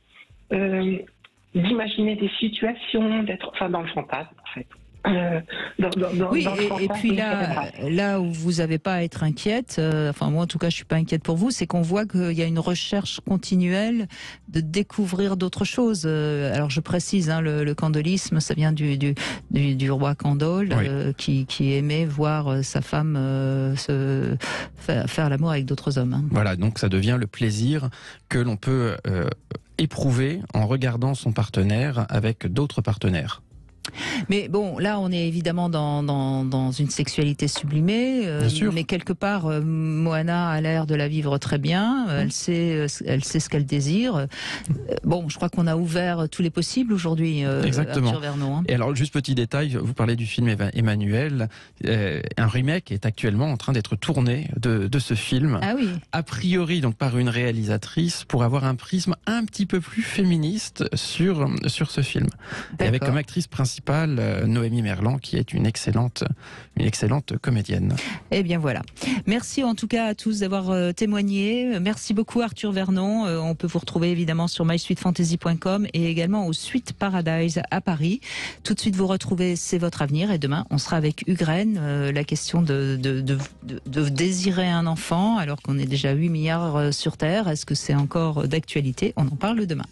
S10: d'imaginer des situations, d'être dans le fantasme en fait.
S3: Et puis là où vous n'avez pas à être inquiète, enfin moi en tout cas je suis pas inquiète pour vous, c'est qu'on voit qu'il y a une recherche continuelle de découvrir d'autres choses. Alors je précise, le candolisme, ça vient du roi Candole, qui aimait voir sa femme faire l'amour avec d'autres hommes.
S4: Voilà, donc ça devient le plaisir que l'on peut éprouver en regardant son partenaire avec d'autres partenaires.
S3: Mais bon, là, on est évidemment dans une sexualité sublimée, mais quelque part, Moana a l'air de la vivre très bien. Elle sait ce qu'elle désire. Bon, je crois qu'on a ouvert tous les possibles aujourd'hui.
S4: Exactement.
S3: Arthur Vernon.
S4: Et alors, juste petit détail, vous parlez du film Emmanuel. Un remake est actuellement en train d'être tourné de ce film.
S3: Ah oui.
S4: A priori, donc par une réalisatrice, pour avoir un prisme un petit peu plus féministe sur ce film. Et avec comme actrice principale Noémie Merlan, qui est une excellente comédienne.
S3: Eh bien voilà. Merci en tout cas à tous d'avoir témoigné. Merci beaucoup Arthur Vernon. On peut vous retrouver évidemment sur mysuitefantasy.com et également au Suite Paradise à Paris. Tout de suite vous retrouvez C'est votre avenir, et demain on sera avec Ugraine. La question de désirer un enfant alors qu'on est déjà 8 milliards sur Terre. Est-ce que c'est encore d'actualité? On en parle demain.